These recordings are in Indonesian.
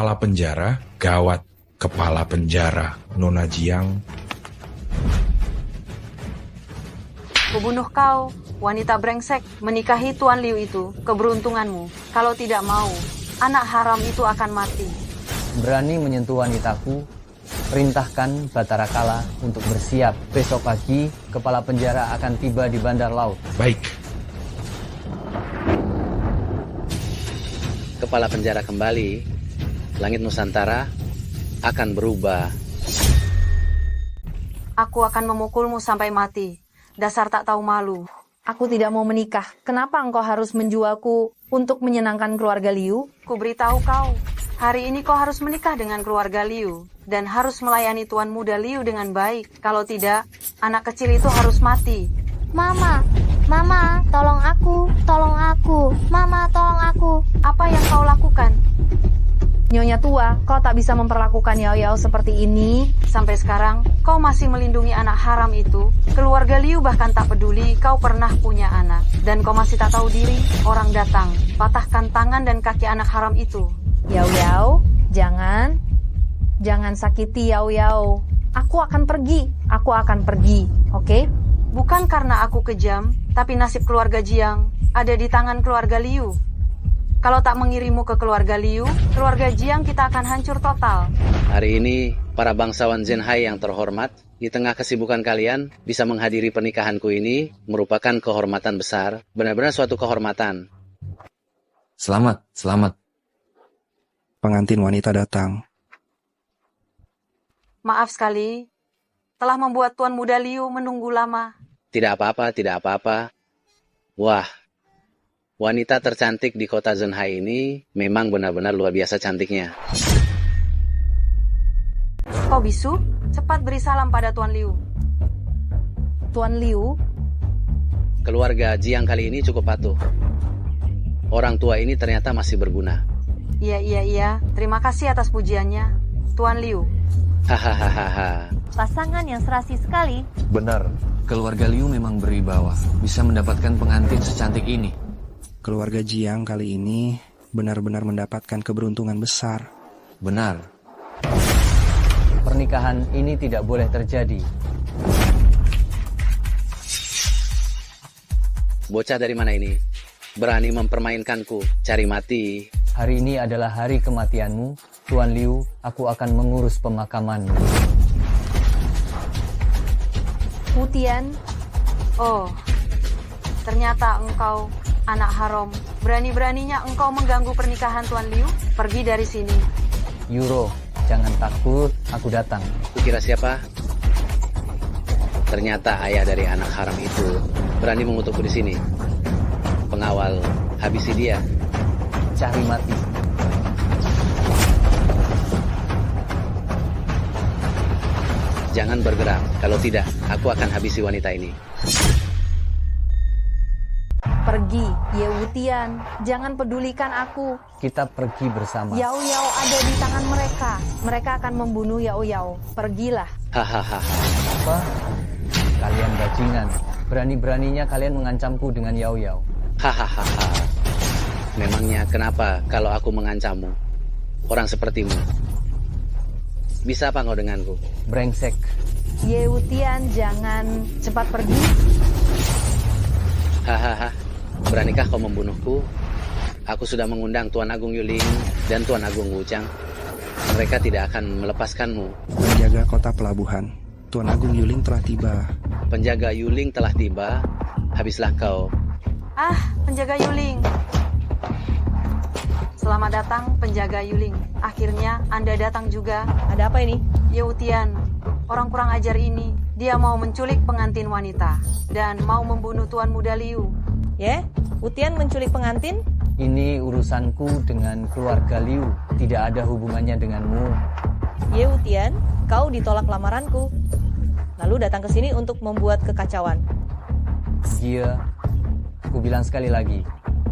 Kepala penjara, gawat. Kepala penjara, Nona Jiang. Kubunuh kau, wanita brengsek. Menikahi Tuan Liu itu keberuntunganmu. Kalau tidak mau, anak haram itu akan mati. Berani menyentuh wanitaku, perintahkan Batara Kala untuk bersiap. Besok pagi, kepala penjara akan tiba di bandar laut. Baik. Kepala penjara kembali, langit Nusantara akan berubah. Aku akan memukulmu sampai mati. Dasar tak tahu malu. Aku tidak mau menikah. Kenapa engkau harus menjualku untuk menyenangkan keluarga Liu? Ku beritahu kau, hari ini kau harus menikah dengan keluarga Liu. Dan harus melayani Tuan Muda Liu dengan baik. Kalau tidak, anak kecil itu harus mati. Mama, tolong aku. Mama, tolong aku. Apa yang kau lakukan? Nyonya tua, kau tak bisa memperlakukan Yao Yao seperti ini. Sampai sekarang, kau masih melindungi anak haram itu. Keluarga Liu bahkan tak peduli kau pernah punya anak. Dan kau masih tak tahu diri, orang datang. Patahkan tangan dan kaki anak haram itu. Yao Yao, jangan sakiti Yao Yao. Aku akan pergi, oke? Bukan karena aku kejam, tapi nasib keluarga Jiang ada di tangan keluarga Liu. Kalau tak mengirimmu ke keluarga Liu, keluarga Jiang kita akan hancur total. Hari ini, para bangsawan Zhenhai yang terhormat, di tengah kesibukan kalian, bisa menghadiri pernikahanku ini merupakan kehormatan besar, benar-benar suatu kehormatan. Selamat. Pengantin wanita datang. Maaf sekali, telah membuat Tuan Muda Liu menunggu lama. Tidak apa-apa. Wah, wanita tercantik di kota Zhenhai ini memang benar-benar luar biasa cantiknya. Kau bisu? Cepat beri salam pada Tuan Liu. Tuan Liu, Keluarga Jiang kali ini cukup patuh. Orang tua ini ternyata masih berguna. Iya. Terima kasih atas pujiannya, Tuan Liu. Hahaha. Pasangan yang serasi sekali. Benar. Keluarga Liu memang berwibawa, bisa mendapatkan pengantin secantik ini. Keluarga Jiang kali ini benar-benar mendapatkan keberuntungan besar. Benar. Pernikahan ini tidak boleh terjadi. Bocah dari mana ini? Berani mempermainkanku, cari mati. Hari ini adalah hari kematianmu. Tuan Liu, aku akan mengurus pemakamanmu. Wutian, Oh, ternyata engkau anak haram. Berani-beraninya engkau mengganggu pernikahan Tuan Liu. Pergi dari sini. Yuro, jangan takut, aku datang. Kukira siapa? Ternyata ayah dari anak haram itu berani mengutukku di sini. Pengawal, habisi dia. Cari mati. Jangan bergerak, kalau tidak, aku akan habisi wanita ini. pergi. Ye Wutian, jangan pedulikan aku. Kita pergi bersama. Yao Yao ada di tangan mereka. Mereka akan membunuh Yao Yao. Pergilah. Hahaha. Apa? Kalian bajingan. Berani-beraninya kalian mengancamku dengan Yao Yao. Hahaha. Memangnya kenapa kalau aku mengancammu? Orang sepertimu. Bisa apa kau denganku? Brengsek. Ye Wutian, jangan cepat pergi. Hahaha. Beranikah kau membunuhku? Aku sudah mengundang Tuan Agung Yuling dan Tuan Agung Wuchang. Mereka tidak akan melepaskanmu. Penjaga kota pelabuhan, Tuan Agung Yuling telah tiba. Penjaga Yuling telah tiba. Habislah kau. Ah, penjaga Yuling. Selamat datang, penjaga Yuling. Akhirnya Anda datang juga. Ada apa ini? Ye Wutian, orang kurang ajar ini. Dia mau menculik pengantin wanita dan mau membunuh Tuan Muda Liu. Ye, Wutian menculik pengantin? Ini urusanku dengan keluarga Liu. Tidak ada hubungannya denganmu. Ye Wutian, kau ditolak lamaranku. Lalu datang ke sini untuk membuat kekacauan. Dia, aku bilang sekali lagi,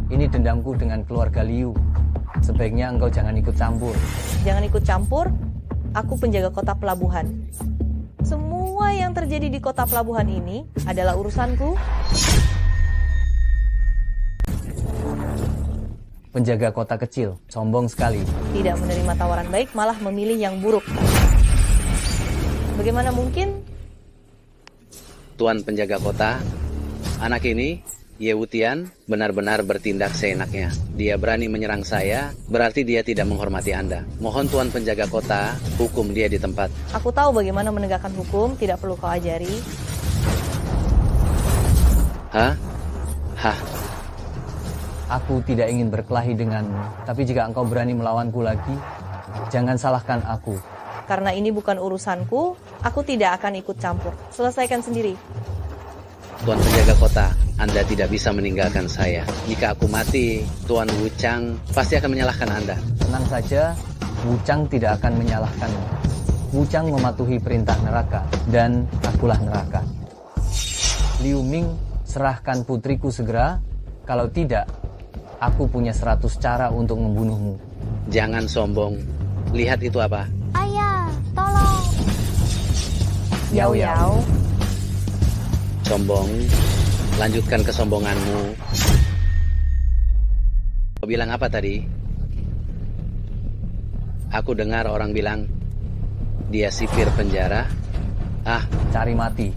ini dendamku dengan keluarga Liu. Sebaiknya engkau jangan ikut campur. Jangan ikut campur, aku penjaga kota pelabuhan. Semua yang terjadi di kota pelabuhan ini adalah urusanku. penjaga kota kecil, sombong sekali. Tidak menerima tawaran baik, malah memilih yang buruk. Bagaimana mungkin? Tuan penjaga kota, anak ini, Yewutian, benar-benar bertindak seenaknya. Dia berani menyerang saya, berarti dia tidak menghormati Anda. Mohon Tuan penjaga kota, hukum dia di tempat. Aku tahu bagaimana menegakkan hukum, tidak perlu kau ajari. Hah? Hah? Aku tidak ingin berkelahi denganmu, tapi jika engkau berani melawanku lagi, jangan salahkan aku. Karena ini bukan urusanku, aku tidak akan ikut campur. Selesaikan sendiri. Tuan penjaga kota, Anda tidak bisa meninggalkan saya. Jika aku mati, Tuan Wuchang pasti akan menyalahkan Anda. Tenang saja, Wuchang tidak akan menyalahkanmu. Wuchang mematuhi perintah neraka, dan akulah neraka. Liu Ming, serahkan putriku segera. Kalau tidak, aku punya 100 cara untuk membunuhmu. Jangan sombong. Lihat itu apa? Ayah, tolong. Yao Yao. Sombong. Lanjutkan kesombonganmu. Kau bilang apa tadi? Aku dengar orang bilang dia sipir penjara. Ah, Cari mati.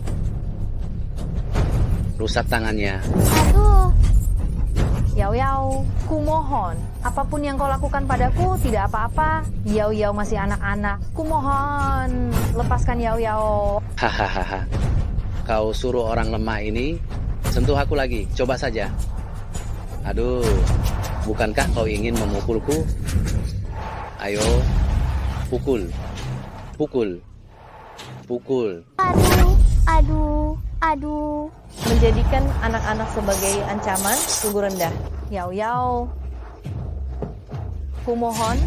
rusak tangannya. Aduh, Yao Yao, kumohon, apapun yang kau lakukan padaku tidak apa-apa. Yao Yao masih anak-anak. Kumohon, lepaskan Yao Yao. Hahaha. Kau suruh orang lemah ini sentuh aku lagi. Coba saja. Aduh, bukankah kau ingin memukulku? Ayo, pukul. Pukul. Pukul. aduh, aduh, aduh. Menjadikan anak-anak sebagai ancaman, tubuh rendah. Yao Yao, kumohon,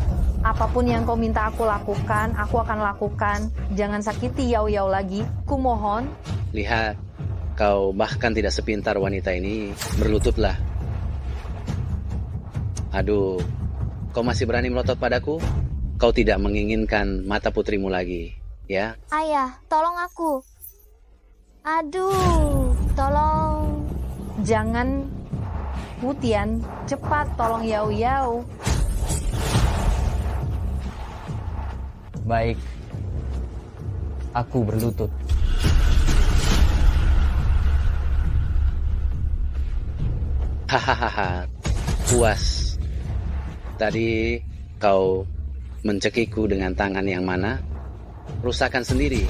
apapun yang kau minta aku lakukan, aku akan lakukan. Jangan sakiti Yao Yao lagi. Kumohon. Lihat, kau bahkan tidak sepintar wanita ini. Berlututlah. Aduh, kau masih berani melotot padaku? Kau tidak menginginkan mata putrimu lagi, ya? Ayah, tolong aku. Aduh, tolong. Jangan, Wutian, cepat tolong Yao Yao. Baik. Aku berlutut. Hahaha, puas. Tadi kau mencekikku dengan tangan yang mana? Rusakkan sendiri.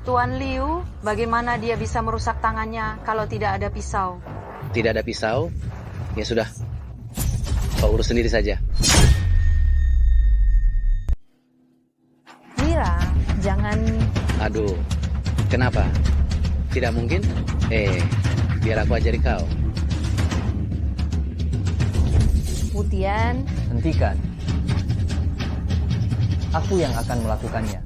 Tuan Liu, bagaimana dia bisa merusak tangannya kalau tidak ada pisau? Tidak ada pisau? Ya sudah, kau urus sendiri saja. Mira, jangan. Aduh, kenapa? Tidak mungkin? Biar aku ajari kau. Wutian, Hentikan. Aku yang akan melakukannya.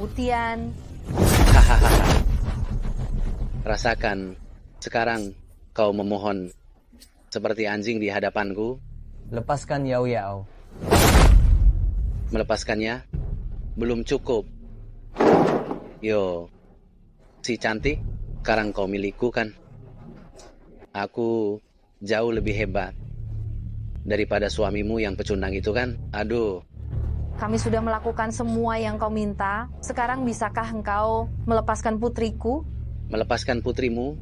Wutian. Hahaha. Rasakan, sekarang kau memohon seperti anjing di hadapanku. Lepaskan Yao Yao. Melepaskannya belum cukup. Yo, si cantik, sekarang kau milikku kan? Aku jauh lebih hebat daripada suamimu yang pecundang itu kan? Aduh. Kami sudah melakukan semua yang kau minta. Sekarang bisakah engkau melepaskan putriku? Melepaskan putrimu?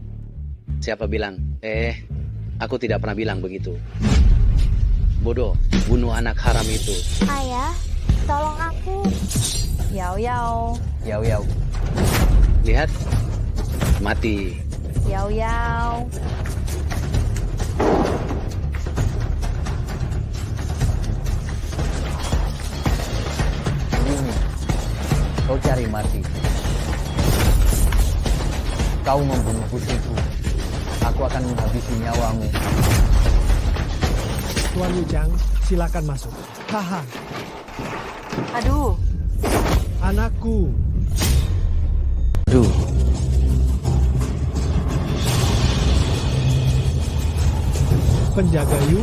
Siapa bilang? Aku tidak pernah bilang begitu. Bodoh, bunuh anak haram itu. Ayah, tolong aku. Yao Yao, Yao Yao. Lihat, mati. Yao Yao. Ini, kau cari mati. Kau membunuh putriku. Aku akan menghabisi nyawamu. Tuan Wuchang, silakan masuk. Haha, Aduh, anakku. Duh, Penjaga Yu,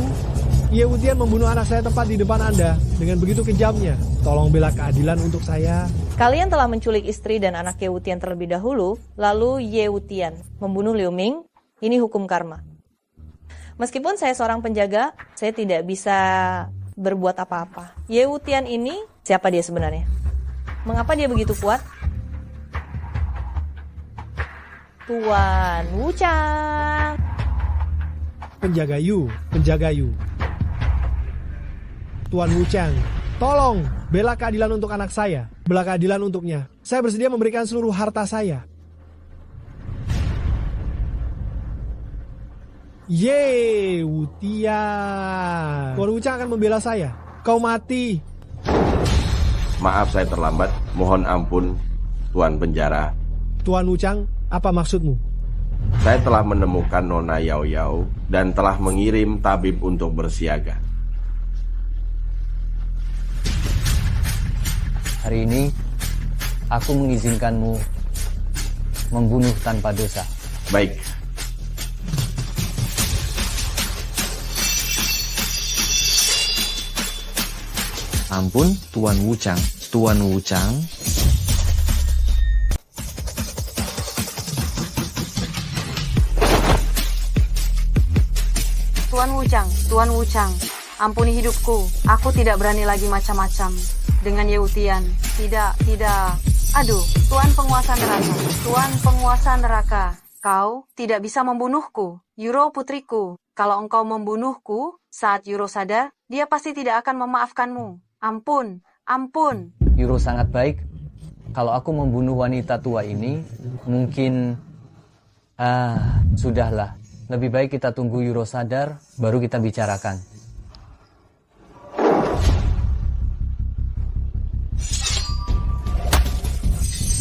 Yewutian membunuh anak saya tepat di depan Anda. Dengan begitu kejamnya. Tolong bela keadilan untuk saya. Kalian telah menculik istri dan anak Yewutian terlebih dahulu, lalu Yewutian membunuh Liu Ming, Ini hukum karma. Meskipun saya seorang penjaga, saya tidak bisa berbuat apa-apa. Ye Wutian ini, siapa dia sebenarnya? Mengapa dia begitu kuat? Tuan Wuchang. Penjaga Yu. Tuan Wuchang, tolong bela keadilan untuk anak saya. Bela keadilan untuknya. Saya bersedia memberikan seluruh harta saya. Yeay, Wutian. Tuan Wuchang akan membela saya. Kau mati. Maaf saya terlambat. Mohon ampun, Tuan Penjara. Tuan Wuchang, apa maksudmu? Saya telah menemukan Nona Yao Yao dan telah mengirim tabib untuk bersiaga. Hari ini, aku mengizinkanmu membunuh tanpa dosa. Baik. Ampun, Tuan Wuchang. Tuan Wuchang, Tuan Wuchang, ampuni hidupku. Aku tidak berani lagi macam-macam dengan Ye Wutian. Tidak. Aduh, Tuan penguasa neraka. Kau tidak bisa membunuhku. Yuro putriku, kalau engkau membunuhku, saat Yuro sadar, dia pasti tidak akan memaafkanmu. Ampun. Yuro sangat baik. Kalau aku membunuh wanita tua ini, mungkin... sudahlah. Lebih baik kita tunggu Yuro sadar, baru kita bicarakan.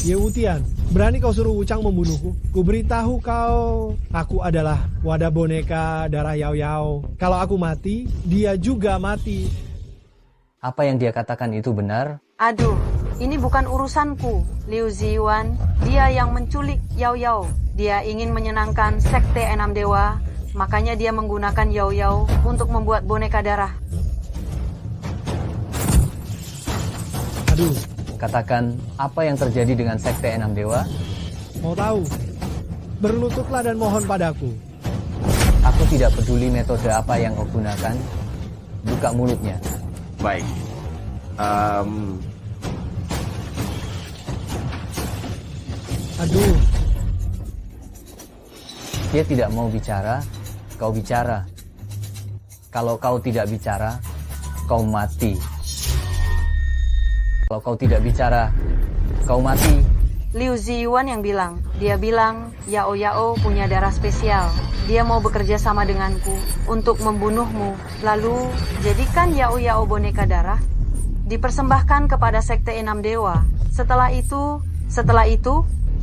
Ye Wutian, berani kau suruh Wuchang membunuhku? Ku beritahu kau, aku adalah wadah boneka darah Yao Yao. Kalau aku mati, dia juga mati. Apa yang dia katakan itu benar? Aduh, ini bukan urusanku. Liu Ziyuan, dia yang menculik Yao Yao. Dia ingin menyenangkan sekte enam dewa, makanya dia menggunakan Yao Yao untuk membuat boneka darah. Aduh, Katakan, apa yang terjadi dengan sekte enam dewa? mau tahu? Berlututlah dan mohon padaku. Aku tidak peduli metode apa yang kau gunakan. Buka mulutnya. Baik. Aduh, Dia tidak mau bicara, kau bicara. Kalau kau tidak bicara, kau mati. Kalau kau tidak bicara, kau mati. Liu Ziyuan yang bilang, dia bilang Yao Yao punya darah spesial. Dia mau bekerja sama denganku untuk membunuhmu. Lalu, jadikan Yao Yao boneka darah, dipersembahkan kepada sekte enam dewa. Setelah itu,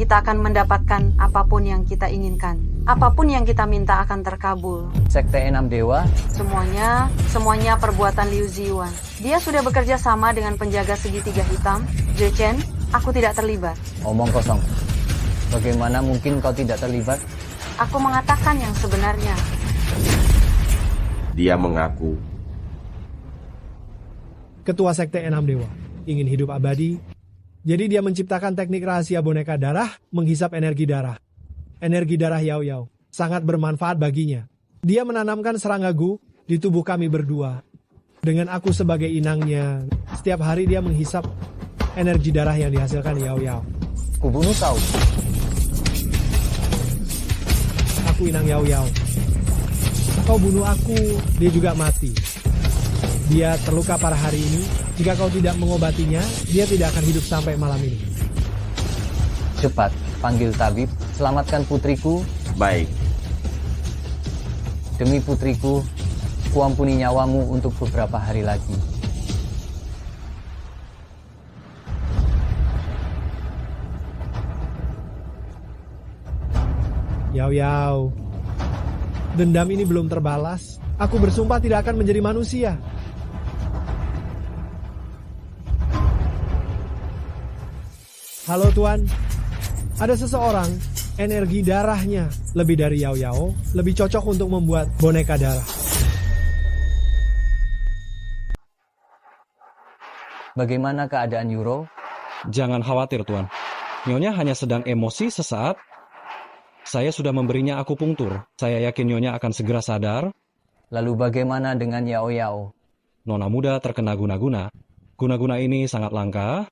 kita akan mendapatkan apapun yang kita inginkan. Apapun yang kita minta akan terkabul. Sekte enam dewa? Semuanya perbuatan Liu Ziyuan. Dia sudah bekerja sama dengan penjaga segitiga hitam, Zhe Chen. Aku tidak terlibat. Omong kosong. Bagaimana mungkin kau tidak terlibat? Aku mengatakan yang sebenarnya. Dia mengaku. ketua sekte enam dewa, ingin hidup abadi. Jadi dia menciptakan teknik rahasia boneka darah, menghisap energi darah. Energi darah Yao Yao sangat bermanfaat baginya. Dia menanamkan serangga Gu di tubuh kami berdua. Dengan aku sebagai inangnya, setiap hari dia menghisap energi darah yang dihasilkan Yao Yao. Kubunuh kau. Aku inang Yao Yao. Kau bunuh aku, dia juga mati. Dia terluka parah hari ini. Jika kau tidak mengobatinya, dia tidak akan hidup sampai malam ini. Cepat, panggil tabib. Selamatkan putriku. Baik. Demi putriku, kuampuni nyawamu untuk beberapa hari lagi. Yao Yao, dendam ini belum terbalas. Aku bersumpah tidak akan menjadi manusia. Halo Tuan, ada seseorang, energi darahnya lebih dari Yao Yao, lebih cocok untuk membuat boneka darah. Bagaimana keadaan Yuro? Jangan khawatir, Tuan. Nyonya hanya sedang emosi sesaat. Saya sudah memberinya akupunktur. Saya yakin Nyonya akan segera sadar. Lalu bagaimana dengan Yao Yao? Nona muda terkena guna-guna. Guna-guna ini sangat langka.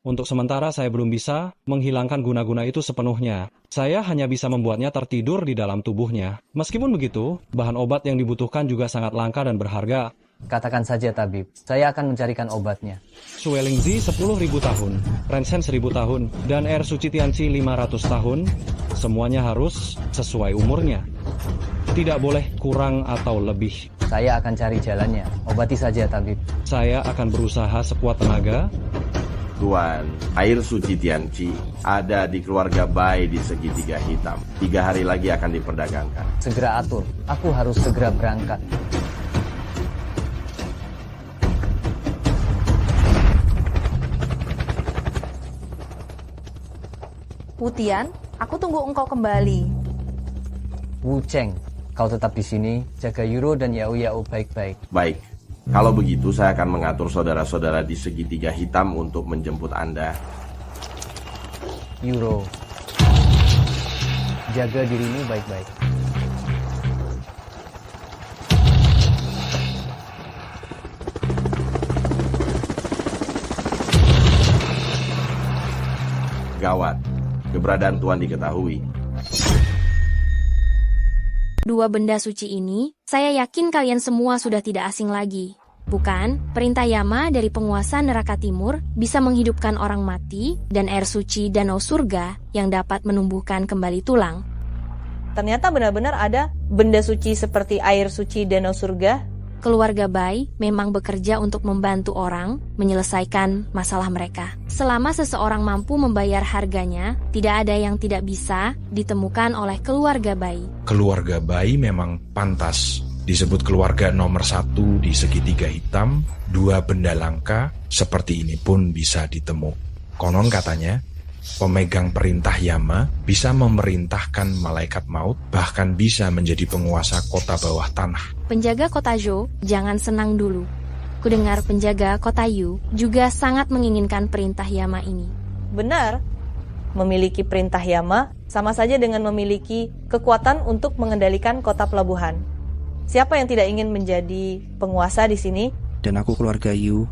Untuk sementara saya belum bisa menghilangkan guna-guna itu sepenuhnya. Saya hanya bisa membuatnya tertidur di dalam tubuhnya. Meskipun begitu, bahan obat yang dibutuhkan juga sangat langka dan berharga. Katakan saja tabib, saya akan mencarikan obatnya. Suelingzi 10.000 tahun, Rensen 1.000 tahun, dan air suci Tianqi 500 tahun. Semuanya harus sesuai umurnya. Tidak boleh kurang atau lebih. Saya akan cari jalannya. Obati saja tabib. Saya akan berusaha sekuat tenaga. Tuan, air suci Tianqi ada di keluarga Bai di segitiga hitam. 3 hari lagi akan diperdagangkan. Segera atur, aku harus segera berangkat. Wutian, aku tunggu engkau kembali. Wu Cheng, kau tetap di sini, jaga Yuro dan Yao Yao baik-baik. Baik, kalau begitu saya akan mengatur saudara-saudara di segitiga hitam untuk menjemput Anda. Yuro, jaga dirimu baik-baik. Gawat, keberadaan Tuan diketahui. 2 benda suci ini, saya yakin kalian semua sudah tidak asing lagi. Bukan, perintah Yama dari penguasa neraka timur bisa menghidupkan orang mati dan air suci danau surga yang dapat menumbuhkan kembali tulang. Ternyata benar-benar ada benda suci seperti air suci danau surga. Keluarga Bai memang bekerja untuk membantu orang menyelesaikan masalah mereka. Selama seseorang mampu membayar harganya, tidak ada yang tidak bisa ditemukan oleh keluarga Bai. Keluarga Bai memang pantas disebut keluarga nomor 1 di segitiga hitam. 2 benda langka seperti ini pun bisa ditemu. Konon katanya, pemegang perintah Yama bisa memerintahkan malaikat maut, bahkan bisa menjadi penguasa kota bawah tanah. Penjaga kota Zhou, jangan senang dulu. Kudengar penjaga kota Yu juga sangat menginginkan perintah Yama ini. Benar, memiliki perintah Yama sama saja dengan memiliki kekuatan untuk mengendalikan kota pelabuhan. Siapa yang tidak ingin menjadi penguasa di sini? Dan aku keluarga Yu,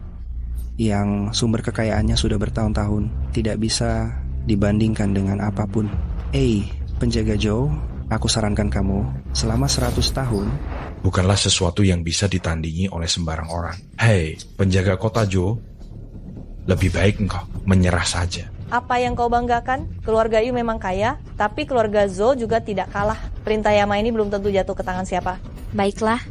yang sumber kekayaannya sudah bertahun-tahun, tidak bisa dibandingkan dengan apapun. Penjaga Zhou, aku sarankan kamu, selama 100 tahun, bukanlah sesuatu yang bisa ditandingi oleh sembarang orang. Hei, penjaga kota Zhou, lebih baik engkau menyerah saja. Apa yang kau banggakan? Keluarga Yu memang kaya, tapi keluarga Zhou juga tidak kalah. Perintah Yama ini belum tentu jatuh ke tangan siapa. Baiklah,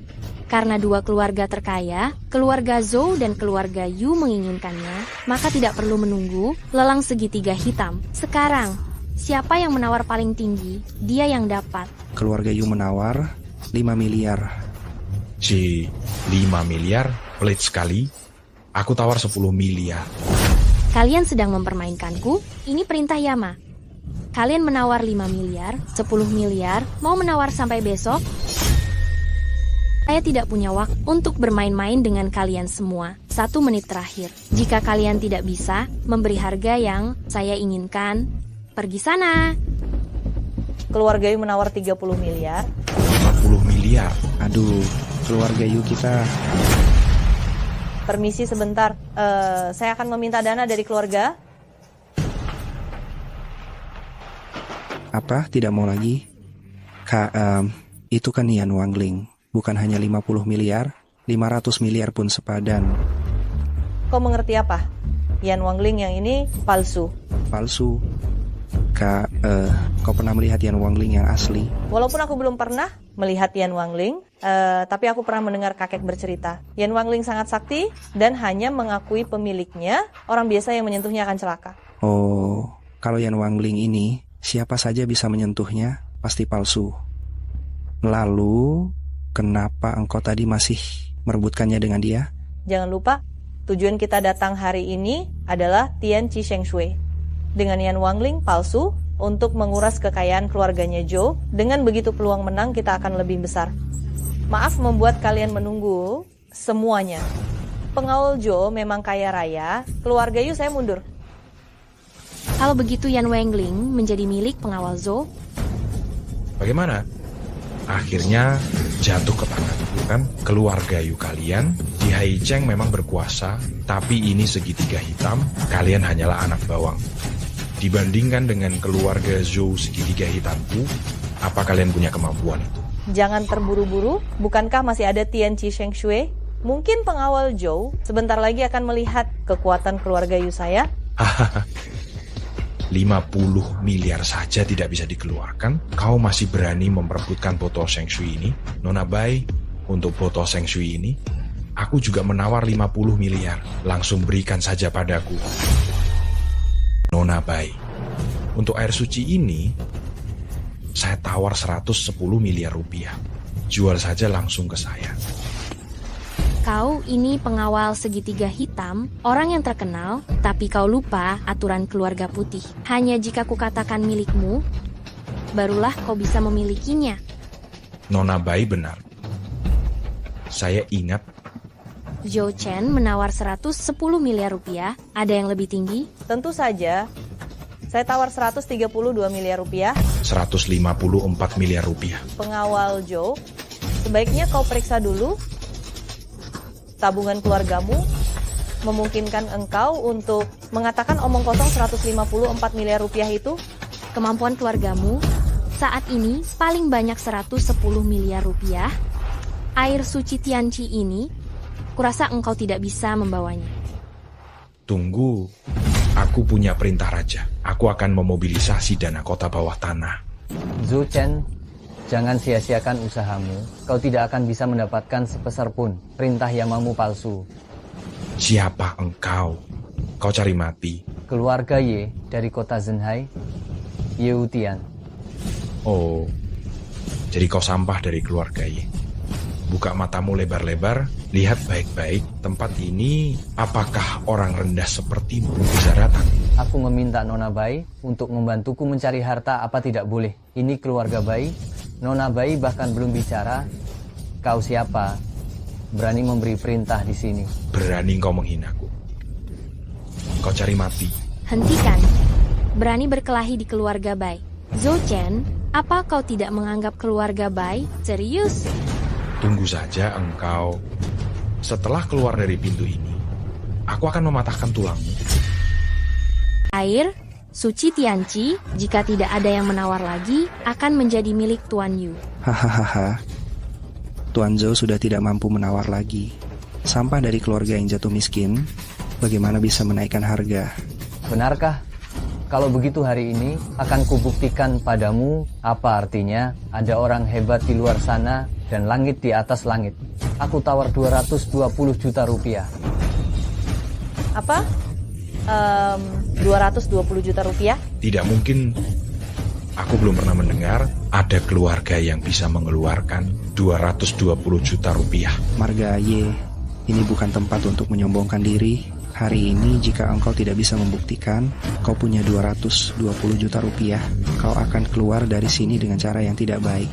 karena 2 keluarga terkaya, keluarga Zhou dan keluarga Yu menginginkannya, maka tidak perlu menunggu lelang segitiga hitam. Sekarang, siapa yang menawar paling tinggi, dia yang dapat. keluarga Yu menawar 5 miliar. 5 miliar, pelit sekali. Aku tawar 10 miliar. Kalian sedang mempermainkanku, ini perintah Yama. Kalian menawar 5 miliar, 10 miliar, mau menawar sampai besok? Saya tidak punya waktu untuk bermain-main dengan kalian semua. 1 menit terakhir. Jika kalian tidak bisa memberi harga yang saya inginkan, pergi sana. Keluarga Yu menawar 30 miliar. 50 miliar. Aduh, keluarga Yu kita. Permisi sebentar, saya akan meminta dana dari keluarga. Apa? Tidak mau lagi? Itu kan Yan Wangling. Bukan hanya 50 miliar, 500 miliar pun sepadan. Kau mengerti apa? Yan Wangling yang ini palsu. Palsu? Kau pernah melihat Yan Wangling yang asli? Walaupun aku belum pernah melihat Yan Wangling, tapi aku pernah mendengar kakek bercerita. Yan Wangling sangat sakti dan hanya mengakui pemiliknya, orang biasa yang menyentuhnya akan celaka. Oh, kalau Yan Wangling ini, siapa saja bisa menyentuhnya, pasti palsu. Lalu, kenapa engkau tadi masih merebutkannya dengan dia? Jangan lupa, tujuan kita datang hari ini adalah Tianqi Sheng Shui. Dengan Yan Wangling palsu, untuk menguras kekayaan keluarganya Zhou, dengan begitu peluang menang kita akan lebih besar. Maaf membuat kalian menunggu semuanya. Pengawal Zhou memang kaya raya, keluarga Yu saya mundur. Kalau begitu Yan Wangling menjadi milik pengawal Zhou, Bagaimana? Akhirnya jatuh ke tanganku kan? Keluarga Yu kalian di Haicheng memang berkuasa, tapi ini segitiga hitam, kalian hanyalah anak bawang. Dibandingkan dengan keluarga Zhou segitiga hitamku, apa kalian punya kemampuan itu? Jangan terburu-buru, bukankah masih ada Tian Qi Sheng Shui? Mungkin pengawal Zhou sebentar lagi akan melihat kekuatan keluarga Yu saya. 50 miliar saja tidak bisa dikeluarkan, kau masih berani memperebutkan botol Sheng Shui ini? Nona Bai, untuk botol Sheng Shui ini, aku juga menawar 50 miliar, langsung berikan saja padaku. Nona Bai, untuk air suci ini, saya tawar 110 miliar rupiah. Jual saja langsung ke saya. Kau ini pengawal segitiga hitam, orang yang terkenal, tapi kau lupa aturan keluarga putih. Hanya jika kukatakan milikmu, barulah kau bisa memilikinya. Nona Bai benar. Saya ingat. Zhou Chen menawar 110 miliar rupiah, ada yang lebih tinggi? Tentu saja. Saya tawar 132 miliar rupiah. 154 miliar rupiah. Pengawal Zhou, sebaiknya kau periksa dulu tabungan keluargamu, memungkinkan engkau untuk mengatakan omong kosong 154 miliar rupiah itu? Kemampuan keluargamu saat ini paling banyak 110 miliar rupiah. Air suci Tianqi ini, kurasa engkau tidak bisa membawanya. Tunggu, aku punya perintah raja. Aku akan memobilisasi dana kota bawah tanah. Zhou Chen, jangan sia-siakan usahamu. Kau tidak akan bisa mendapatkan sepeser pun perintah Yamamu palsu. Siapa engkau? Kau cari mati. Keluarga Ye dari kota Zhenhai, Ye Wutian. Oh, jadi kau sampah dari keluarga Ye. Buka matamu lebar-lebar, lihat baik-baik tempat ini. Apakah orang rendah sepertimu bisa datang? Aku meminta Nona Bai untuk membantuku mencari harta, apa tidak boleh? Ini keluarga Bai. Nona Bai bahkan belum bicara. Kau siapa? Berani memberi perintah di sini. Berani kau menghinaku. Kau cari mati. Hentikan. Berani berkelahi di keluarga Bai. Zhou Chen, apa kau tidak menganggap keluarga Bai serius? Tunggu saja engkau. Setelah keluar dari pintu ini, aku akan mematahkan tulangmu. Air suci Tianqi, jika tidak ada yang menawar lagi, akan menjadi milik Tuan Yu. Hahaha. Tuan Zhou sudah tidak mampu menawar lagi. Sampah dari keluarga yang jatuh miskin, bagaimana bisa menaikkan harga? Benarkah? Kalau begitu hari ini akan kubuktikan padamu apa artinya ada orang hebat di luar sana dan langit di atas langit. Aku tawar 220 juta rupiah. Apa? 220 juta rupiah? Tidak mungkin. Aku belum pernah mendengar ada keluarga yang bisa mengeluarkan 220 juta rupiah. Marga Ye, ini bukan tempat untuk menyombongkan diri. Hari ini jika engkau tidak bisa membuktikan kau punya 220 juta rupiah, kau akan keluar dari sini dengan cara yang tidak baik.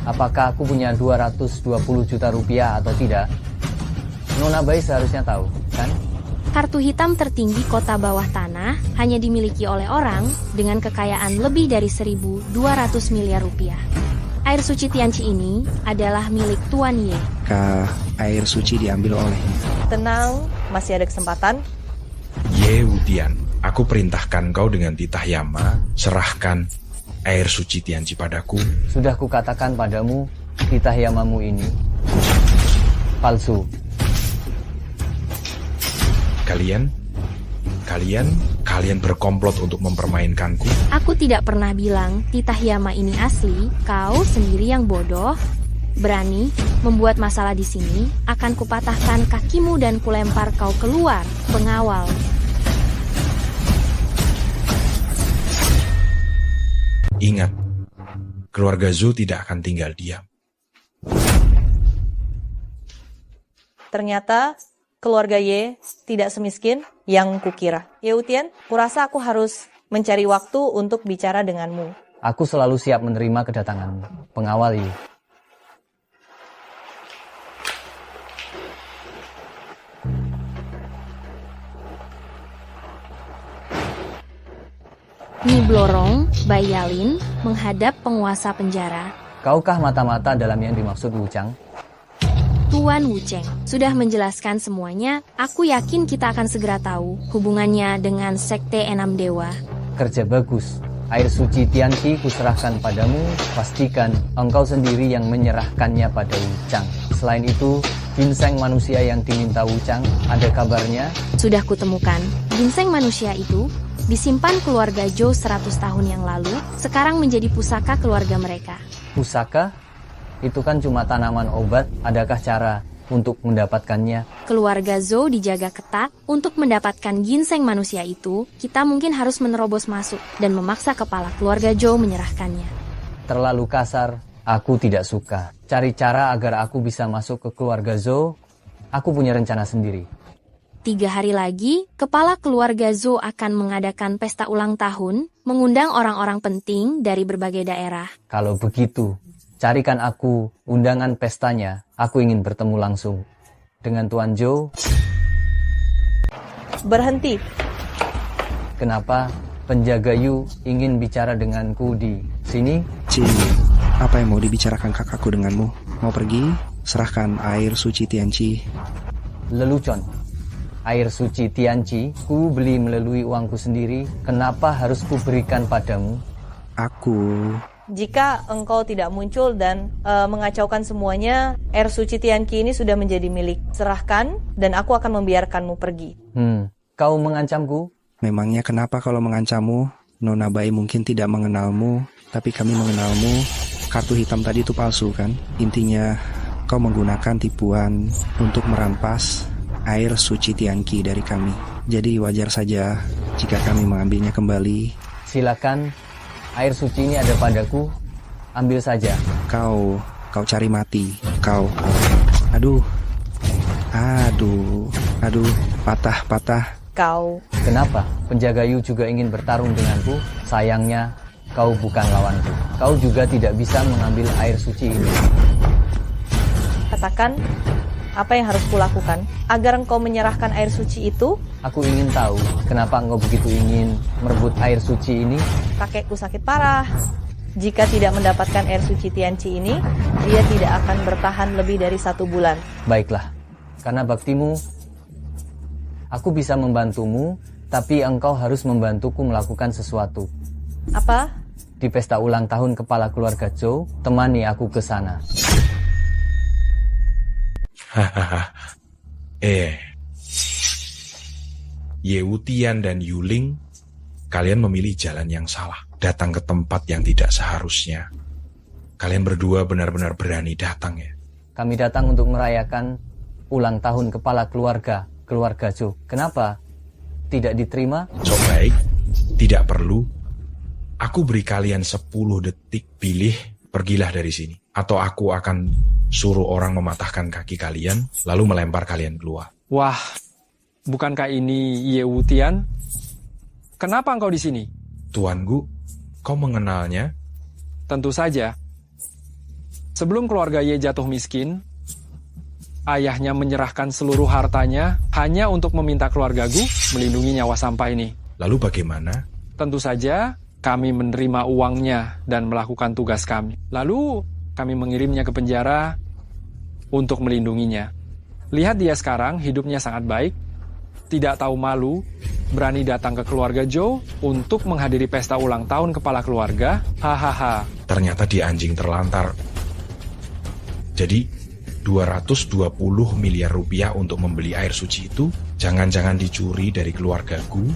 Apakah aku punya 220 juta rupiah atau tidak? Nona Bai seharusnya tahu, kan? Kartu hitam tertinggi kota bawah tanah hanya dimiliki oleh orang dengan kekayaan lebih dari 1.200 miliar rupiah. Air suci Tianqi ini adalah milik Tuan Ye. Air suci diambil olehnya. Tenang, masih ada kesempatan. Ye Wutian, aku perintahkan kau dengan titah Yama, serahkan air suci Tianqi padaku. Sudah kukatakan padamu, titah Yamamu ini palsu. Kalian berkomplot untuk mempermainkanku. Aku tidak pernah bilang titah Yama ini asli. Kau sendiri yang bodoh. Berani membuat masalah di sini, akan kupatahkan kakimu dan kulempar kau keluar, pengawal. Ingat, keluarga Zhou tidak akan tinggal diam. Ternyata keluarga Ye tidak semiskin yang kukira. Ye Wutian, kurasa aku harus mencari waktu untuk bicara denganmu. Aku selalu siap menerima kedatanganmu, pengawal Ye. Niblorong, Bayalin, menghadap penguasa penjara. Kaukah mata-mata dalam yang dimaksud Wuchang? Tuan Wucheng sudah menjelaskan semuanya. Aku yakin kita akan segera tahu hubungannya dengan Sekte Enam Dewa. Kerja bagus. Air suci Tianqi kuserahkan padamu. Pastikan engkau sendiri yang menyerahkannya pada Wuchang. Selain itu, ginseng manusia yang diminta Wuchang, ada kabarnya? Sudah kutemukan. Ginseng manusia itu disimpan keluarga Zhou 100 tahun yang lalu, sekarang menjadi pusaka keluarga mereka. Pusaka? Itu kan cuma tanaman obat. Adakah cara untuk mendapatkannya? Keluarga Zhou dijaga ketat. Untuk mendapatkan ginseng manusia itu, kita mungkin harus menerobos masuk dan memaksa kepala keluarga Zhou menyerahkannya. Terlalu kasar. Aku tidak suka. Cari cara agar aku bisa masuk ke keluarga Zhou. Aku punya rencana sendiri. 3 hari lagi, kepala keluarga Zhou akan mengadakan pesta ulang tahun, mengundang orang-orang penting dari berbagai daerah. Kalau begitu, carikan aku undangan pestanya. Aku ingin bertemu langsung dengan Tuan Zhou. Berhenti. Kenapa penjaga Yu ingin bicara denganku di sini? Ci, apa yang mau dibicarakan kakakku denganmu? Mau pergi? Serahkan air suci Tianqi. Lelucon. Air suci Tianqi ku beli melalui uangku sendiri. Kenapa harus ku berikan padamu? Aku... Jika engkau tidak muncul dan mengacaukan semuanya, air suci Tianqi ini sudah menjadi milik. Serahkan dan aku akan membiarkanmu pergi. Kau mengancamku? Memangnya kenapa kalau mengancammu? Nona Bai mungkin tidak mengenalmu, tapi kami mengenalmu. Kartu hitam tadi itu palsu kan? Intinya kau menggunakan tipuan untuk merampas air suci Tianqi dari kami. Jadi wajar saja jika kami mengambilnya kembali. Silakan, air suci ini ada padaku. Ambil saja. Kau cari mati. Kau. Aduh, patah. Kau. Kenapa? Penjaga Yu juga ingin bertarung denganku. Sayangnya, kau bukan lawanku. Kau juga tidak bisa mengambil air suci ini. Katakan, apa yang harus kulakukan agar engkau menyerahkan air suci itu? Aku ingin tahu kenapa engkau begitu ingin merebut air suci ini. Kakekku sakit parah. Jika tidak mendapatkan air suci Tianqi ini, dia tidak akan bertahan lebih dari 1 bulan. Baiklah, karena baktimu, aku bisa membantumu, tapi engkau harus membantuku melakukan sesuatu. Apa? Di pesta ulang tahun kepala keluarga Zhou, temani aku ke sana. Hahaha. Ye Wutian dan Yuling, kalian memilih jalan yang salah. Datang ke tempat yang tidak seharusnya. Kalian berdua benar-benar berani datang ya. Kami datang untuk merayakan ulang tahun kepala keluarga Zhou. Kenapa tidak diterima? Sok baik, tidak perlu. Aku beri kalian 10 detik, pilih, pergilah dari sini. Atau aku akan suruh orang mematahkan kaki kalian, lalu melempar kalian keluar. Wah, bukankah ini Ye Wutian? Kenapa engkau di sini? Tuan Gu, kau mengenalnya? Tentu saja. Sebelum keluarga Ye jatuh miskin, ayahnya menyerahkan seluruh hartanya hanya untuk meminta keluarga Gu melindungi nyawa sampah ini. Lalu bagaimana? Tentu saja, kami menerima uangnya dan melakukan tugas kami. Lalu, kami mengirimnya ke penjara untuk melindunginya. Lihat dia sekarang, hidupnya sangat baik, tidak tahu malu, berani datang ke keluarga Zhou untuk menghadiri pesta ulang tahun kepala keluarga. Hahaha. Ternyata dia anjing terlantar. Jadi, 220 miliar rupiah untuk membeli air suci itu, jangan-jangan dicuri dari keluarga Gu?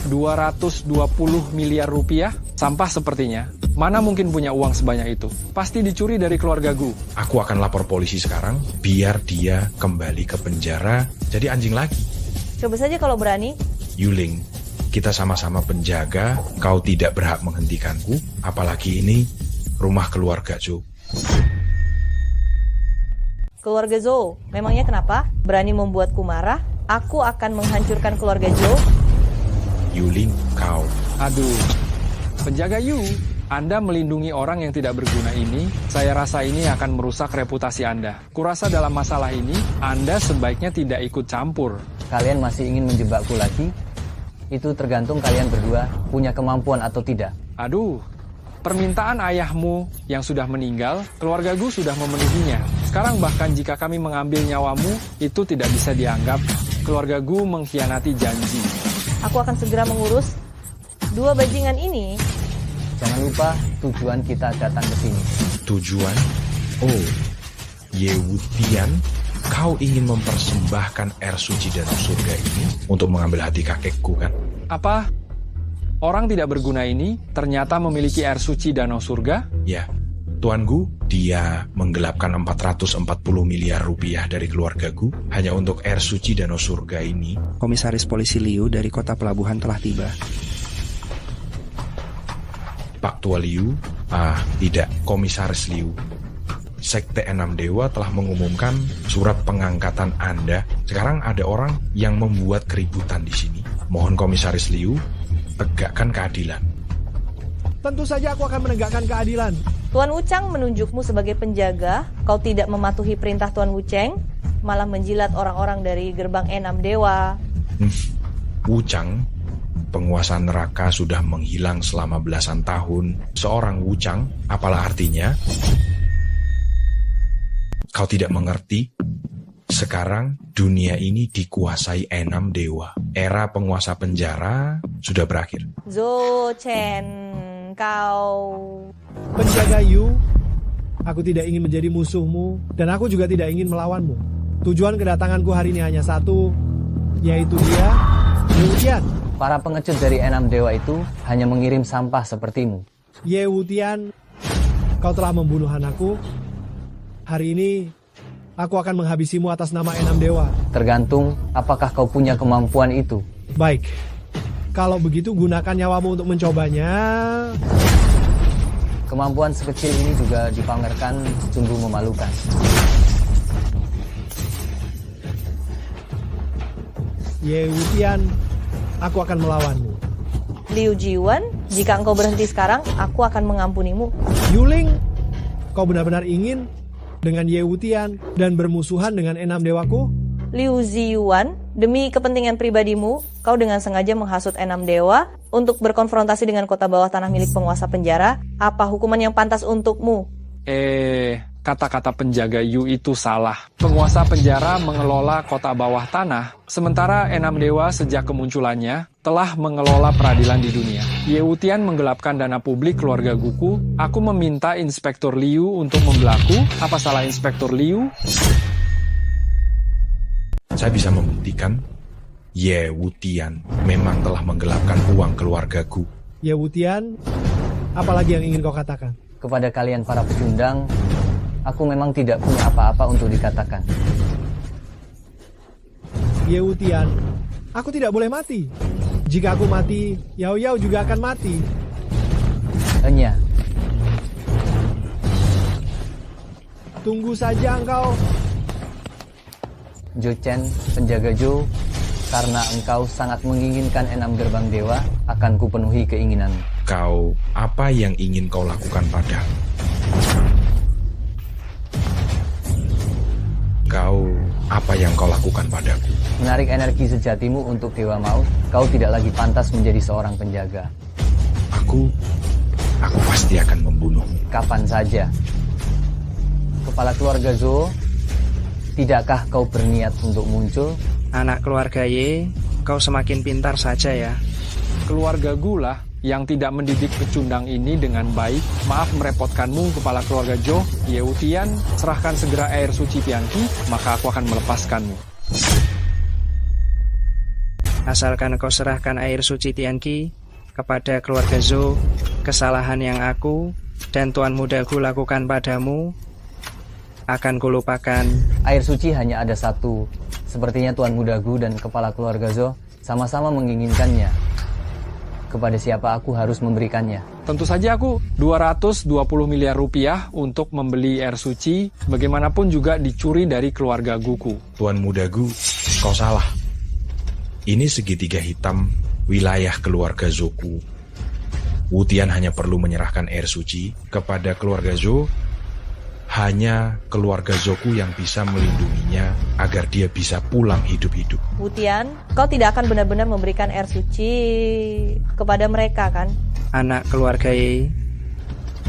220 miliar rupiah? Sampah sepertinya. Mana mungkin punya uang sebanyak itu? Pasti dicuri dari keluarga Gu. Aku akan lapor polisi sekarang, biar dia kembali ke penjara, jadi anjing lagi. Coba saja kalau berani. Yuling, kita sama-sama penjaga, kau tidak berhak menghentikanku, apalagi ini rumah keluarga Zhou. Keluarga Zhou, memangnya kenapa? Berani membuatku marah? Aku akan menghancurkan keluarga Zhou. Yuling, kau. Aduh, penjaga Yu, Anda melindungi orang yang tidak berguna ini, saya rasa ini akan merusak reputasi Anda. Kurasa dalam masalah ini, Anda sebaiknya tidak ikut campur. Kalian masih ingin menjebakku lagi? Itu tergantung kalian berdua punya kemampuan atau tidak. Aduh, permintaan ayahmu yang sudah meninggal, keluarga Gu sudah memenuhinya. Sekarang bahkan jika kami mengambil nyawamu, itu tidak bisa dianggap keluarga Gu mengkhianati janji. Aku akan segera mengurus 2 bajingan ini. Jangan lupa tujuan kita datang ke sini. Tujuan? Oh, Ye Wutian, kau ingin mempersembahkan air suci danau surga ini untuk mengambil hati kakekku, kan? Apa? Orang tidak berguna ini ternyata memiliki air suci danau surga? Ya, Tuan Gu, dia menggelapkan 440 miliar rupiah dari keluarga Gu hanya untuk air suci danau surga ini. Komisaris Polisi Liu dari kota pelabuhan telah tiba. Pak Tua Liu, tidak, Komisaris Liu. Sekte Enam Dewa telah mengumumkan surat pengangkatan Anda. Sekarang ada orang yang membuat keributan di sini. Mohon Komisaris Liu, tegakkan keadilan. Tentu saja aku akan menegakkan keadilan. Tuan Wuchang menunjukmu sebagai penjaga. Kau tidak mematuhi perintah Tuan Wucheng, malah menjilat orang-orang dari gerbang Enam Dewa. Wuchang, penguasa neraka sudah menghilang selama belasan tahun. Seorang Wuchang, apalah artinya? Kau tidak mengerti? Sekarang dunia ini dikuasai Enam Dewa. Era penguasa penjara sudah berakhir. Zhou Chen, kau... Penjaga Yu, aku tidak ingin menjadi musuhmu, dan aku juga tidak ingin melawanmu. Tujuan kedatanganku hari ini hanya satu, yaitu dia, Ye Wutian. Para pengecut dari Enam Dewa itu hanya mengirim sampah sepertimu. Ye Wutian, kau telah membunuh anakku. Hari ini, aku akan menghabisimu atas nama Enam Dewa. Tergantung apakah kau punya kemampuan itu. Baik, kalau begitu gunakan nyawamu untuk mencobanya. Kemampuan sekecil ini juga dipamerkan sungguh memalukan. Ye Wutian, aku akan melawanmu. Liu Jiwan, jika engkau berhenti sekarang, aku akan mengampunimu. Yuling, kau benar-benar ingin dengan Ye Wutian dan bermusuhan dengan Enam Dewaku? Liu Ziyuan, demi kepentingan pribadimu, kau dengan sengaja menghasut Enam Dewa untuk berkonfrontasi dengan kota bawah tanah milik penguasa penjara. Apa hukuman yang pantas untukmu? Kata-kata penjaga Yu itu salah. Penguasa penjara mengelola kota bawah tanah, sementara Enam Dewa sejak kemunculannya telah mengelola peradilan di dunia. Ye Wutian menggelapkan dana publik keluarga Guku. Aku meminta Inspektur Liu untuk membelaku. Apa salah Inspektur Liu? Saya bisa membuktikan Ye Wutian memang telah menggelapkan uang keluargaku. Ye Wutian, apalagi yang ingin kau katakan? Kepada kalian para pecundang, aku memang tidak punya apa-apa untuk dikatakan. Ye Wutian, aku tidak boleh mati. Jika aku mati, Yao Yao juga akan mati. Enya. Tunggu saja engkau. Zhou Chen, penjaga Zhou, karena engkau sangat menginginkan 6 gerbang dewa, akan kupenuhi keinginanmu. Kau, apa yang ingin kau lakukan padaku? Kau, apa yang kau lakukan padaku? Menarik energi sejatimu untuk Dewa Maut, kau tidak lagi pantas menjadi seorang penjaga. Aku pasti akan membunuhmu. Kapan saja. Kepala keluarga Zhou, tidakkah kau berniat untuk muncul? Anak keluarga Ye, kau semakin pintar saja ya. Keluarga Gula yang tidak mendidik pecundang ini dengan baik. Maaf merepotkanmu, kepala keluarga Zhou. Ye Wutian, serahkan segera air suci Tianqi, maka aku akan melepaskanmu. Asalkan kau serahkan air suci Tianqi kepada keluarga Zhou, kesalahan yang aku dan Tuan Muda Gu lakukan padamu akan kulupakan. Air suci hanya ada satu. Sepertinya Tuan Muda Gu dan kepala keluarga Zhou sama-sama menginginkannya. Kepada siapa aku harus memberikannya? Tentu saja aku 220 miliar rupiah untuk membeli air suci, bagaimanapun juga dicuri dari keluarga Guku. Tuan Muda Gu, kau salah. Ini segitiga hitam wilayah keluarga Zoku. Wutian hanya perlu menyerahkan air suci kepada keluarga Zhou Hanya keluarga Zoku yang bisa melindunginya agar dia bisa pulang hidup-hidup. Wutian, kau tidak akan benar-benar memberikan air suci kepada mereka, kan? Anak keluarga Ye,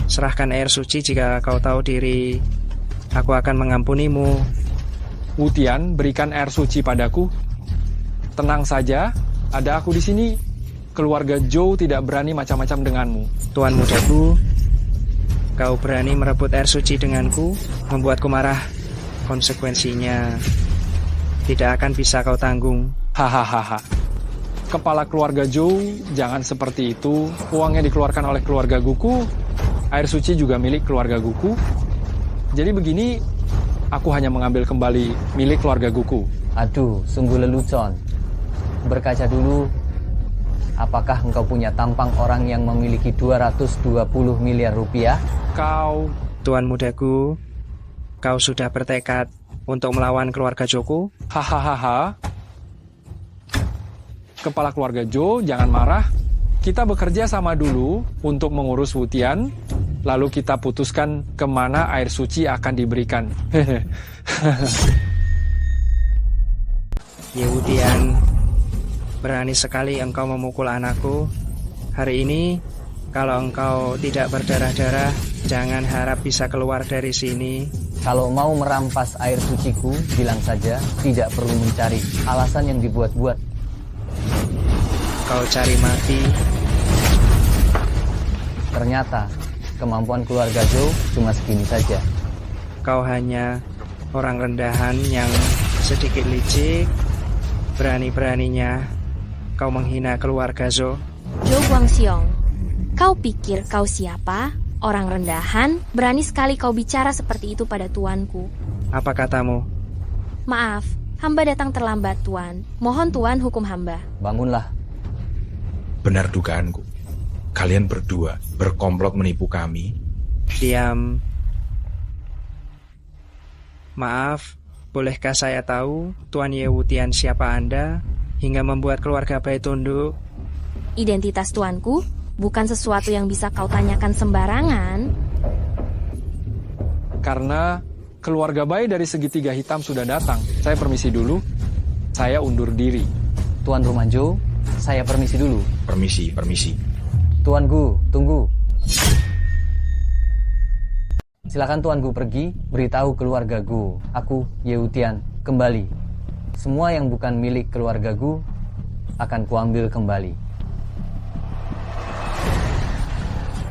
serahkan air suci jika kau tahu diri. Aku akan mengampunimu. Wutian, berikan air suci padaku. Tenang saja, ada aku di sini. Keluarga Zhou tidak berani macam-macam denganmu. Tuan mudaku, kau berani merebut air suci denganku, membuatku marah. Konsekuensinya tidak akan bisa kau tanggung. Hahaha. Kepala keluarga Zhou, jangan seperti itu. Uangnya dikeluarkan oleh keluarga Guku. Air suci juga milik keluarga Guku. Jadi begini, aku hanya mengambil kembali milik keluarga Guku. Aduh, sungguh lelucon. Berkaca dulu, apakah engkau punya tampang orang yang memiliki 220 miliar rupiah? Kau... Tuan mudaku, kau sudah bertekad untuk melawan keluarga Zoku? Hahaha. Kepala keluarga Zhou, jangan marah. Kita bekerja sama dulu untuk mengurus Wutian, lalu kita putuskan kemana air suci akan diberikan. Ye Wutian, berani sekali engkau memukul anakku. Hari ini, kalau engkau tidak berdarah-darah, jangan harap bisa keluar dari sini. Kalau mau merampas air suciku, bilang saja, tidak perlu mencari alasan yang dibuat-buat. Kau cari mati. Ternyata, kemampuan keluarga Zhou cuma segini saja. Kau hanya orang rendahan yang sedikit licik. Berani-beraninya kau menghina keluarga Zhou. Zhou Guangxiong, kau pikir kau siapa? Orang rendahan, berani sekali kau bicara seperti itu pada tuanku. Apa katamu? Maaf, hamba datang terlambat, tuan. Mohon tuan hukum hamba. Bangunlah. Benar dugaanku. Kalian berdua berkomplot menipu kami. Diam. Maaf, bolehkah saya tahu Tuan Ye Wutian siapa Anda hingga membuat keluarga Bai tunduk? Identitas tuanku bukan sesuatu yang bisa kau tanyakan sembarangan. Karena keluarga Bai dari segitiga hitam sudah datang. Saya permisi dulu. Saya undur diri. Tuan Rumah Zhou, saya permisi dulu. Permisi. Tuan Gu, tunggu. Silakan Tuan Gu pergi, beritahu keluarga Gu. Aku, Ye Wutian, kembali. Semua yang bukan milik keluarga Gu akan kuambil kembali.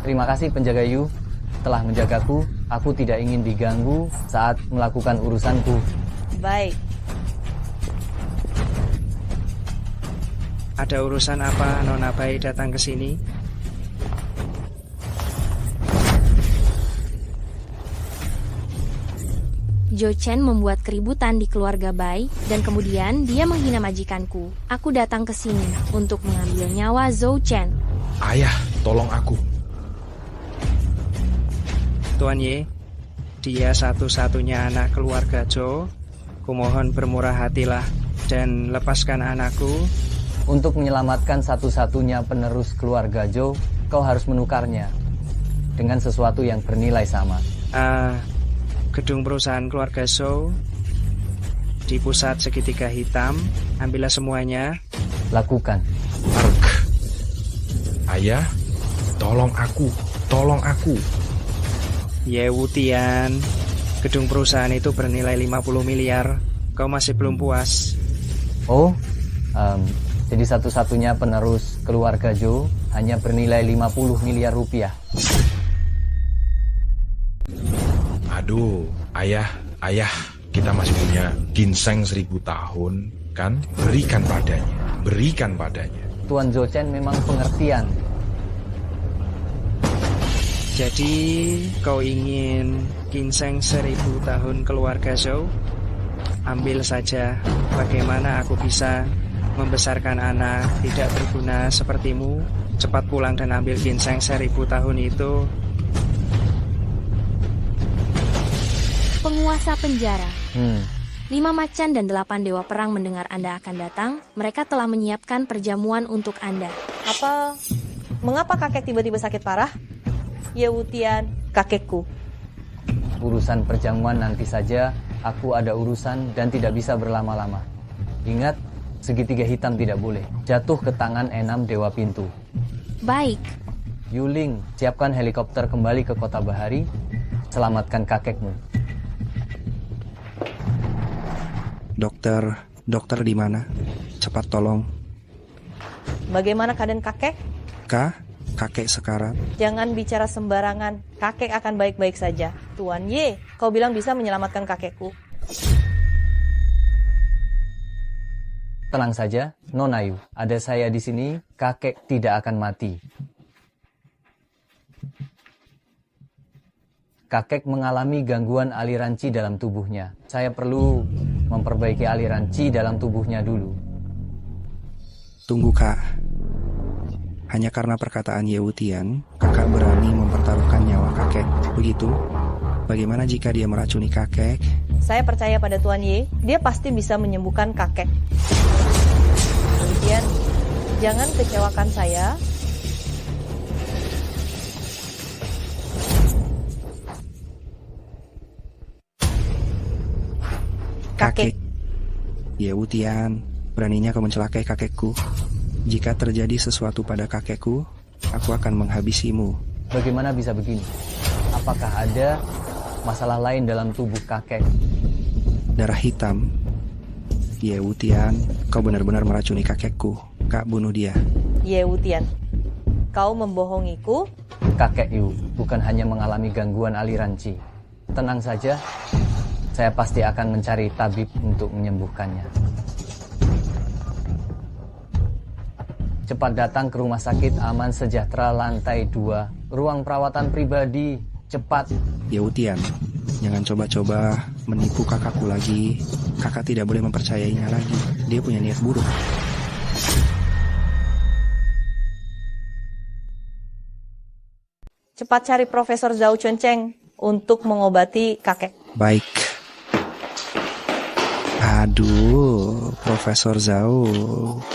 Terima kasih penjaga Yu telah menjagaku. Aku tidak ingin diganggu saat melakukan urusanku. Baik. Ada urusan apa Nona Bai datang ke sini? Zhou Chen membuat keributan di keluarga Bai dan kemudian dia menghina majikanku. Aku datang ke sini untuk mengambil nyawa Zhou Chen. Ayah, tolong aku. Tuan Ye, dia satu-satunya anak keluarga Zhou. Kumohon bermurah hatilah dan lepaskan anakku. Untuk menyelamatkan satu-satunya penerus keluarga Zhou, kau harus menukarnya dengan sesuatu yang bernilai sama. Gedung perusahaan keluarga Zhou di pusat segitiga hitam. Ambillah semuanya. Lakukan. Ayah, tolong aku. Ye Wutian, gedung perusahaan itu bernilai 50 miliar. Kau masih belum puas? Oh, jadi satu-satunya penerus keluarga Zhou hanya bernilai 50 miliar rupiah. Aduh, ayah, kita masih punya ginseng 1000 tahun, kan? Berikan padanya. Tuan Zhou Chen memang pengertian. Jadi, kau ingin ginseng 1000 tahun keluarga Zhou? Ambil saja. Bagaimana aku bisa membesarkan anak tidak berguna sepertimu? Cepat pulang dan ambil ginseng 1000 tahun itu. Penguasa penjara. 5 macan dan 8 dewa perang mendengar Anda akan datang. Mereka telah menyiapkan perjamuan untuk Anda. Mengapa kakek tiba-tiba sakit parah? Ye Wutian, kakekku. Urusan perjamuan nanti saja, aku ada urusan dan tidak bisa berlama-lama. Ingat, segitiga hitam tidak boleh jatuh ke tangan 6 dewa pintu. Baik. Yuling, siapkan helikopter kembali ke kota Bahari. Selamatkan kakekmu. Dokter di mana? Cepat tolong. Bagaimana keadaan kakek? Kakek sekarat. Jangan bicara sembarangan. Kakek akan baik-baik saja. Tuan Ye, kau bilang bisa menyelamatkan kakekku. Tenang saja, Nona Yu. Ada saya di sini, kakek tidak akan mati. Kakek mengalami gangguan aliran qi dalam tubuhnya. Saya perlu memperbaiki aliran qi dalam tubuhnya dulu. Tunggu, Kak. Hanya karena perkataan Ye Wutian, kakak berani mempertaruhkan nyawa kakek. Begitu? Bagaimana jika dia meracuni kakek? Saya percaya pada Tuan Ye, dia pasti bisa menyembuhkan kakek. Kemudian, jangan kecewakan saya. Kakek. Ye Wutian, beraninya kau mencelakai kakekku. Jika terjadi sesuatu pada kakekku, aku akan menghabisimu. Bagaimana bisa begini? Apakah ada masalah lain dalam tubuh kakek? Darah hitam. Ye Wutian, kau benar-benar meracuni kakekku. Kak, bunuh dia. Ye Wutian, kau membohongiku? Kakek Yu bukan hanya mengalami gangguan aliran qi. Tenang saja, saya pasti akan mencari tabib untuk menyembuhkannya. Cepat datang ke rumah sakit Aman Sejahtera lantai 2, ruang perawatan pribadi. Cepat. Ye Wutian, jangan coba-coba menipu kakakku lagi. Kakak tidak boleh mempercayainya lagi. Dia punya niat buruk. Cepat cari Profesor Zhao Chuncheng untuk mengobati kakek. Baik. Aduh, Profesor Zhao.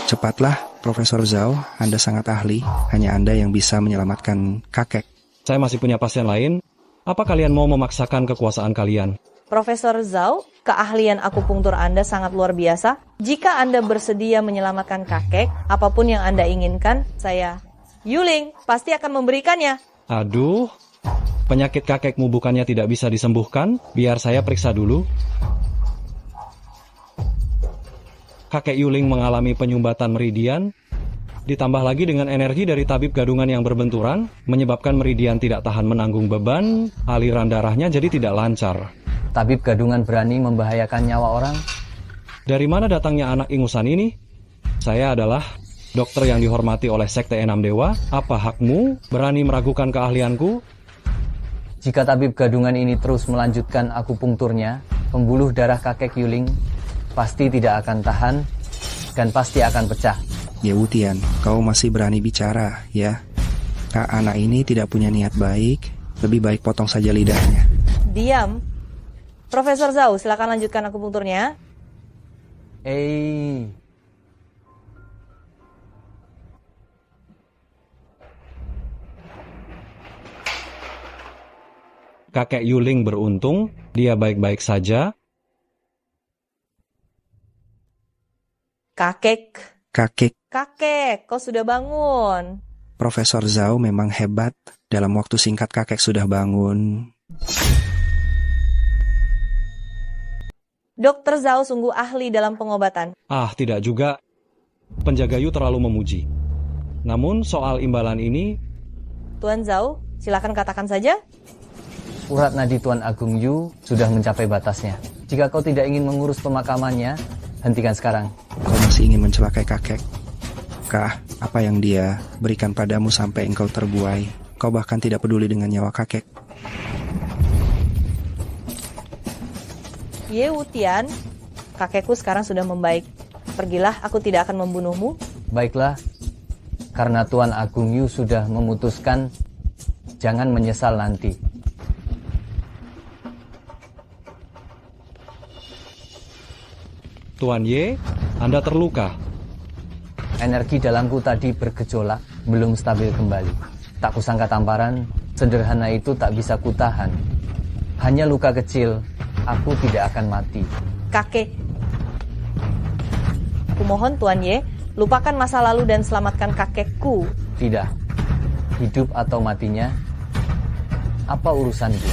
Cepatlah, Profesor Zhao. Anda sangat ahli. Hanya Anda yang bisa menyelamatkan kakek. Saya masih punya pasien lain. Apa kalian mau memaksakan kekuasaan kalian? Profesor Zhao, keahlian akupunktur Anda sangat luar biasa. Jika Anda bersedia menyelamatkan kakek, apapun yang Anda inginkan, saya, Yuling, pasti akan memberikannya. Aduh, penyakit kakekmu bukannya tidak bisa disembuhkan? Biar saya periksa dulu. Kakek Yuling mengalami penyumbatan meridian, ditambah lagi dengan energi dari tabib gadungan yang berbenturan, menyebabkan meridian tidak tahan menanggung beban, aliran darahnya jadi tidak lancar. Tabib gadungan berani membahayakan nyawa orang? Dari mana datangnya anak ingusan ini? Saya adalah dokter yang dihormati oleh Sekte Enam Dewa. Apa hakmu berani meragukan keahlianku? Jika tabib gadungan ini terus melanjutkan akupunkturnya, pembuluh darah kakek Yuling pasti tidak akan tahan dan pasti akan pecah. Ye Wutian, kau masih berani bicara, ya? Kak, anak ini tidak punya niat baik. Lebih baik potong saja lidahnya. Diam. Profesor Zhao, silakan lanjutkan akupunkturnya. Kakek Yuling beruntung, dia baik-baik saja. Kakek, kau sudah bangun. Profesor Zhao memang hebat. Dalam waktu singkat kakek sudah bangun. Dokter Zhao sungguh ahli dalam pengobatan. Tidak juga. Penjaga Yu terlalu memuji. Namun soal imbalan ini... Tuan Zhao, silakan katakan saja. Urat nadi Tuan Agung Yu sudah mencapai batasnya. Jika kau tidak ingin mengurus pemakamannya, hentikan sekarang. Kau masih ingin mencelakai kakek? Kak, apa yang dia berikan padamu sampai engkau terbuai? Kau bahkan tidak peduli dengan nyawa kakek. Ye Wutian, kakekku sekarang sudah membaik. Pergilah, aku tidak akan membunuhmu. Baiklah, karena Tuan Agung Yu sudah memutuskan, jangan menyesal nanti. Tuan Ye, Anda terluka. Energi dalamku tadi bergejolak, belum stabil kembali. Tak kusangka tamparan, sederhana itu tak bisa kutahan. Hanya luka kecil, aku tidak akan mati. Kakek. Kumohon Tuan Ye, lupakan masa lalu dan selamatkan kakekku. Tidak. Hidup atau matinya, apa urusanku?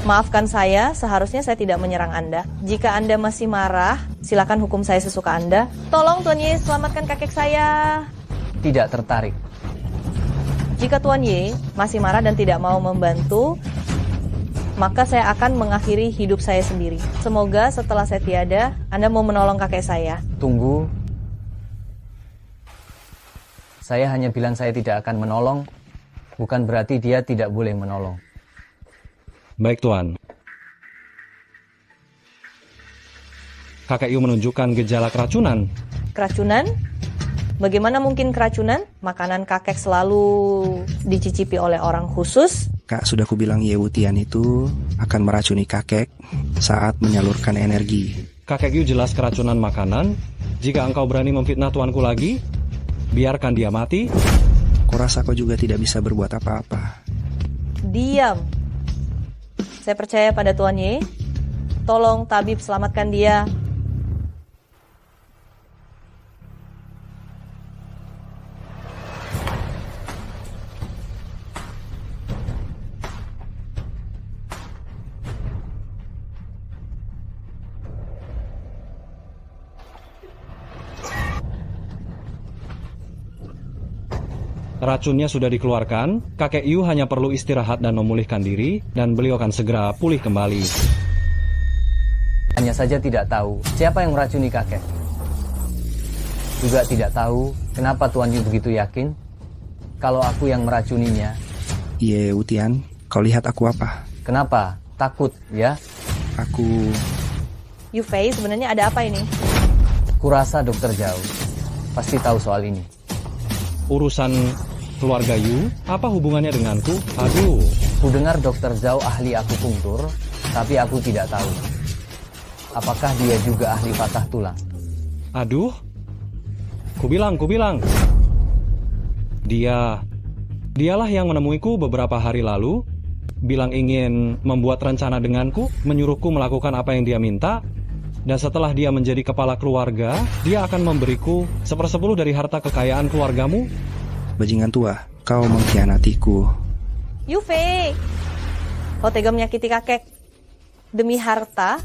Maafkan saya, seharusnya saya tidak menyerang Anda. Jika Anda masih marah, silakan hukum saya sesuka Anda. Tolong Tuan Ye, selamatkan kakek saya. Tidak tertarik. Jika Tuan Ye masih marah dan tidak mau membantu, maka saya akan mengakhiri hidup saya sendiri. Semoga setelah saya tiada, Anda mau menolong kakek saya. Tunggu. Saya hanya bilang saya tidak akan menolong, bukan berarti dia tidak boleh menolong. Baik, Tuan. Kakek Yu menunjukkan gejala keracunan. Keracunan? Bagaimana mungkin keracunan? Makanan kakek selalu dicicipi oleh orang khusus. Kak, sudah kubilang Ye Wutian itu akan meracuni kakek saat menyalurkan energi. Kakek Yu jelas keracunan makanan. Jika engkau berani memfitnah tuanku lagi, biarkan dia mati. Kurasa kau juga tidak bisa berbuat apa-apa. Diam. Saya percaya pada Tuan Ye. Tolong tabib selamatkan dia. Racunnya sudah dikeluarkan, kakek Yu hanya perlu istirahat dan memulihkan diri, dan beliau akan segera pulih kembali. Hanya saja tidak tahu siapa yang meracuni kakek. Juga tidak tahu kenapa Tuan Yu begitu yakin kalau aku yang meracuninya. Ye Wutian, kau lihat aku apa? Kenapa? Takut, ya? Aku... Yu Fei, sebenarnya ada apa ini? Kurasa Dokter Zhao pasti tahu soal ini. Urusan keluarga Yu, apa hubungannya denganku? Aduh. Ku dengar Dokter Zhao ahli akupunktur, tapi aku tidak tahu. Apakah dia juga ahli patah tulang? Aduh. Kubilang. Dialah yang menemuiku beberapa hari lalu, bilang ingin membuat rencana denganku, menyuruhku melakukan apa yang dia minta, dan setelah dia menjadi kepala keluarga, dia akan memberiku 1/10 dari harta kekayaan keluargamu. Bajingan tua, kau mengkhianatiku. Yu Fei, kau tega menyakiti kakek. Demi harta,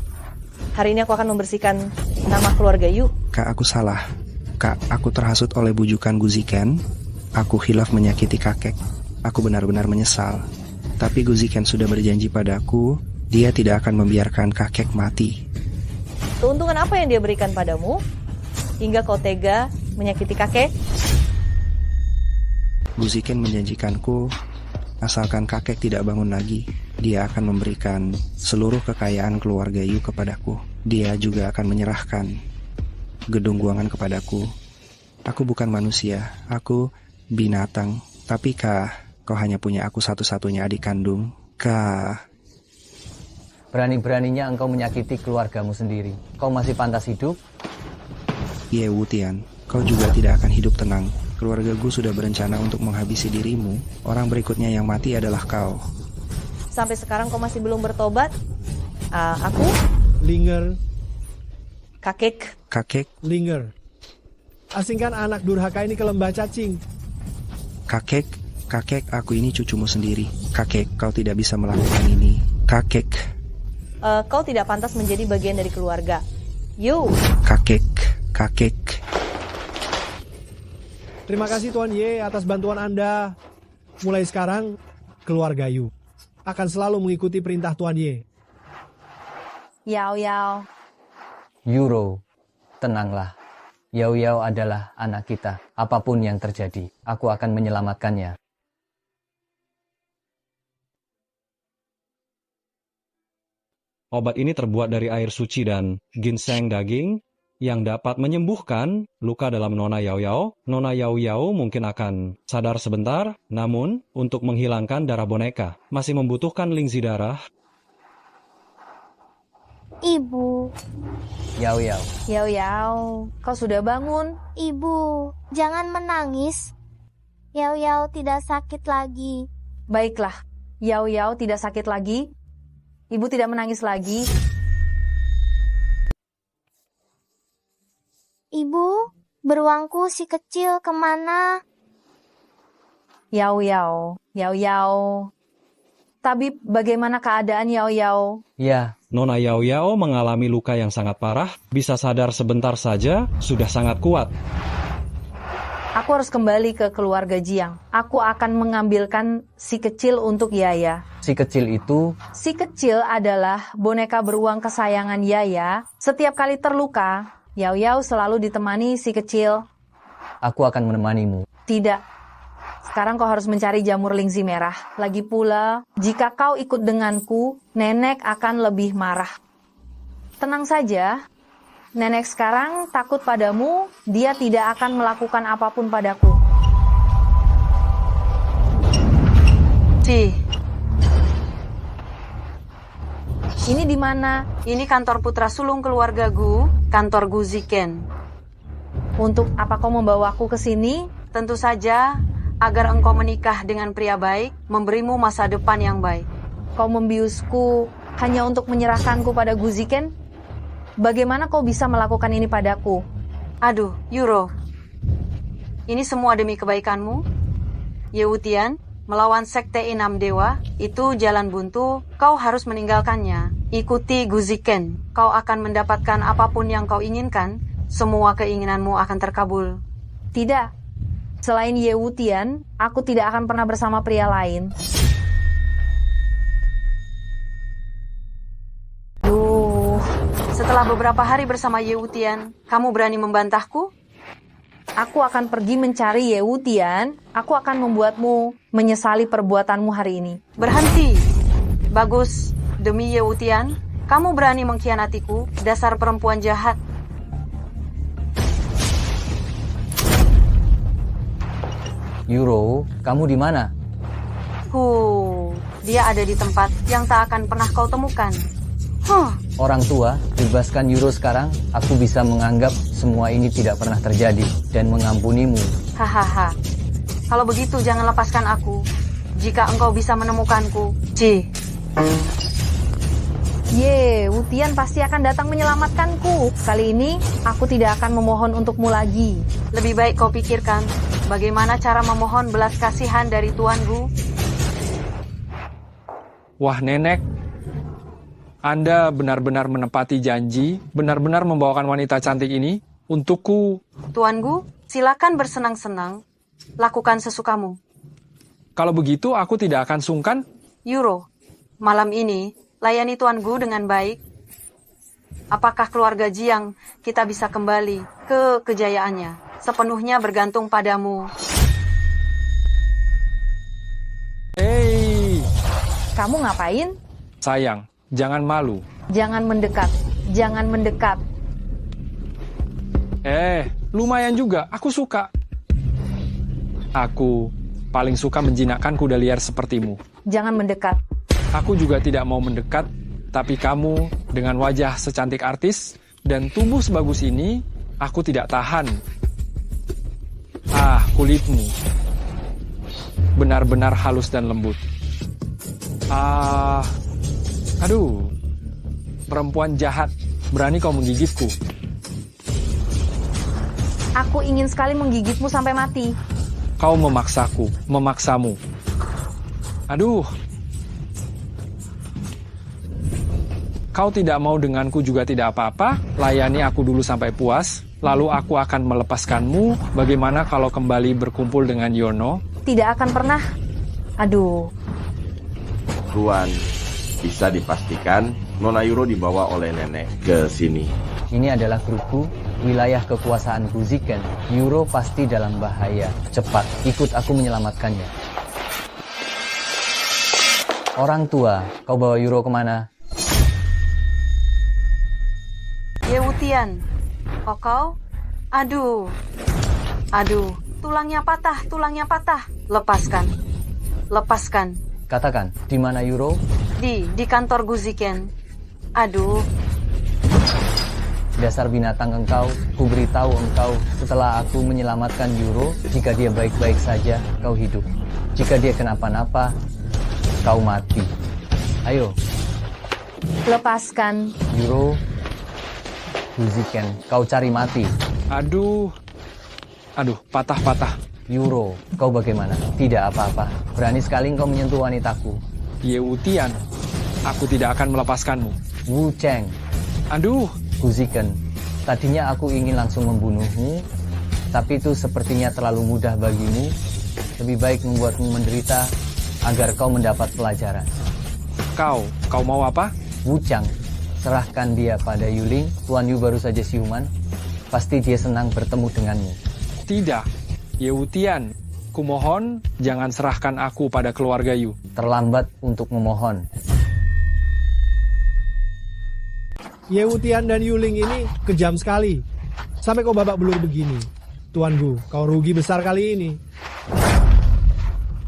hari ini aku akan membersihkan nama keluarga Yu. Kak, aku salah. Kak, aku terhasut oleh bujukan Guziken. Aku khilaf menyakiti kakek. Aku benar-benar menyesal. Tapi Guziken sudah berjanji padaku, dia tidak akan membiarkan kakek mati. Keuntungan apa yang dia berikan padamu hingga kau tega menyakiti kakek? Guziken menjanjikanku, asalkan kakek tidak bangun lagi, dia akan memberikan seluruh kekayaan keluarga Yu kepadaku. Dia juga akan menyerahkan gedung guangan kepadaku. Aku bukan manusia, aku binatang. Tapi Kak, kau hanya punya aku satu-satunya adik kandung. Kak... Berani-beraninya engkau menyakiti keluargamu sendiri. Kau masih pantas hidup? Ye Wutian, kau juga tidak akan hidup tenang. Keluargaku sudah berencana untuk menghabisi dirimu. Orang berikutnya yang mati adalah kau. Sampai sekarang kau masih belum bertobat? Aku? Linger. Kakek? Linger. Asingkan anak durhaka ini ke lembah cacing. Kakek, aku ini cucumu sendiri. Kakek, kau tidak bisa melakukan ini. Kakek. Kau tidak pantas menjadi bagian dari keluarga. Yu. Kakek. Terima kasih Tuan Ye atas bantuan Anda. Mulai sekarang, keluarga Yu akan selalu mengikuti perintah Tuan Ye. Yao. Yuro, tenanglah. Yao Yao adalah anak kita. Apapun yang terjadi, aku akan menyelamatkannya. Obat ini terbuat dari air suci dan ginseng daging yang dapat menyembuhkan luka dalam Nona Yao Yao. Nona Yao Yao mungkin akan sadar sebentar, namun untuk menghilangkan darah boneka masih membutuhkan lingzi darah. Ibu. Yao Yao. Yao, kau sudah bangun? Ibu, jangan menangis. Yao Yao tidak sakit lagi. Baiklah, Yao Yao tidak sakit lagi? Ibu tidak menangis lagi? Ibu, beruangku si kecil kemana? Yao Yao, Yao Yao. Tabib, bagaimana keadaan Yao Yao? Ya, Nona Yao Yao mengalami luka yang sangat parah, bisa sadar sebentar saja, sudah sangat kuat. Aku harus kembali ke keluarga Jiang. Aku akan mengambilkan si kecil untuk Yaya. si kecil itu Si kecil adalah boneka beruang kesayangan Yaya. Setiap kali terluka, Yao Yao selalu ditemani si kecil. aku akan menemanimu. Tidak. Sekarang kau harus mencari jamur lingzi merah. Lagi pula, jika kau ikut denganku, nenek akan lebih marah. Tenang saja. Nenek sekarang takut padamu, dia tidak akan melakukan apapun padaku. Ci, Ini di mana? ini kantor putra sulung keluarga Gu, kantor Gu Ziken. Untuk apa kau membawaku ke sini? Tentu saja, agar engkau menikah dengan pria baik, memberimu masa depan yang baik. Kau membiusku hanya untuk menyerahkanku pada Gu Ziken? Bagaimana kau bisa melakukan ini padaku? Aduh, Yuro. Ini semua demi kebaikanmu. Yewutian, melawan sekte Enam Dewa, itu jalan buntu, kau harus meninggalkannya. Ikuti Gu Ziken, kau akan mendapatkan apapun yang kau inginkan, semua keinginanmu akan terkabul. Tidak. Selain Yewutian, aku tidak akan pernah bersama pria lain. Setelah beberapa hari bersama Yewutian, kamu berani membantahku? Aku akan pergi mencari Yewutian. Aku akan membuatmu menyesali perbuatanmu hari ini. Berhenti. Bagus. Demi Yewutian, kamu berani mengkhianatiku, dasar perempuan jahat. Yuro, kamu di mana? Dia ada di tempat yang tak akan pernah kau temukan. Orang tua, bebaskan Yuro sekarang. Aku bisa menganggap semua ini tidak pernah terjadi dan mengampunimu. Hahaha. Kalau begitu jangan lepaskan aku. Jika engkau bisa menemukanku, Yewutian pasti akan datang menyelamatkanku. Kali ini, aku tidak akan memohon untukmu lagi. Lebih baik kau pikirkan bagaimana cara memohon belas kasihan dari Tuan Gu. Wah nenek, Anda benar-benar menepati janji, benar-benar membawakan wanita cantik ini untukku. Tuan Gu, silakan bersenang-senang. Lakukan sesukamu. Kalau begitu, aku tidak akan sungkan. Yuro, malam ini, layani Tuan Gu dengan baik. Apakah keluarga Jiang kita bisa kembali ke kejayaannya? Sepenuhnya bergantung padamu. Hei, Kamu ngapain? sayang, jangan malu. Jangan mendekat. Jangan mendekat. Lumayan juga, aku suka. Aku paling suka menjinakkan kuda liar sepertimu. Jangan mendekat. Aku juga tidak mau mendekat, tapi kamu dengan wajah secantik artis dan tubuh sebagus ini, aku tidak tahan. Kulitmu benar-benar halus dan lembut. Aduh, perempuan jahat, berani kau menggigitku. Aku ingin sekali menggigitmu sampai mati. Kau memaksamu. Aduh. Kau tidak mau denganku juga tidak apa-apa, layani aku dulu sampai puas, lalu aku akan melepaskanmu. Bagaimana kalau kembali berkumpul dengan Yono? Tidak akan pernah. Aduh. Tuan, bisa dipastikan Nona Yuro dibawa oleh nenek ke sini. Ini adalah grupu wilayah kekuasaan Gu Ziken. Yuro pasti dalam bahaya. Cepat, ikut aku menyelamatkannya. Orang tua, kau bawa Yuro kemana? Yewutian, kau? Aduh, tulangnya patah. Lepaskan. Katakan, di mana Yuro? Di kantor Gu Ziken. Aduh. Dasar binatang engkau, ku beritahu engkau, setelah aku menyelamatkan Yuro, jika dia baik-baik saja, kau hidup. Jika dia kenapa-napa, kau mati. Ayo, Lepaskan. Yuro, Guziken, kau cari mati. Aduh, patah-patah. Yuro, kau bagaimana? Tidak apa-apa. Berani sekali kau menyentuh wanitaku. Ye Wutian, aku tidak akan melepaskanmu. Wu Cheng. Aduh. Guziken, tadinya aku ingin langsung membunuhmu, tapi itu sepertinya terlalu mudah bagimu. Lebih baik membuatmu menderita agar kau mendapat pelajaran. Kau mau apa? Wu Chang, serahkan dia pada Yuling. Tuan Yu baru saja siuman. Pasti dia senang bertemu denganmu. Tidak, Ye Wutian, kumohon jangan serahkan aku pada keluarga Yu. Terlambat untuk memohon. Ye Wutian dan Yuling ini kejam sekali. Sampai kau babak belur begini. Tuan Gu, kau rugi besar kali ini.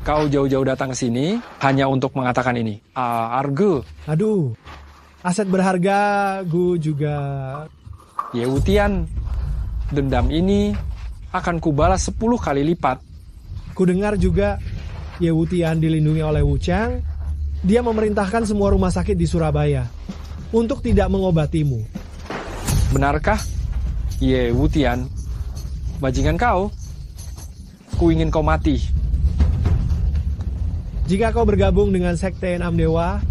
Kau jauh-jauh datang ke sini hanya untuk mengatakan ini. Arge. Aduh, aset berharga Gu juga. Ye Wutian, dendam ini akan kubalas 10 kali lipat. Ku dengar juga Ye Wutian dilindungi oleh Wu Chang. Dia memerintahkan semua rumah sakit di Surabaya untuk tidak mengobatimu. Benarkah, Ye Wutian? Bajingan kau? Ku ingin kau mati. Jika kau bergabung dengan Sekte Enam Dewa,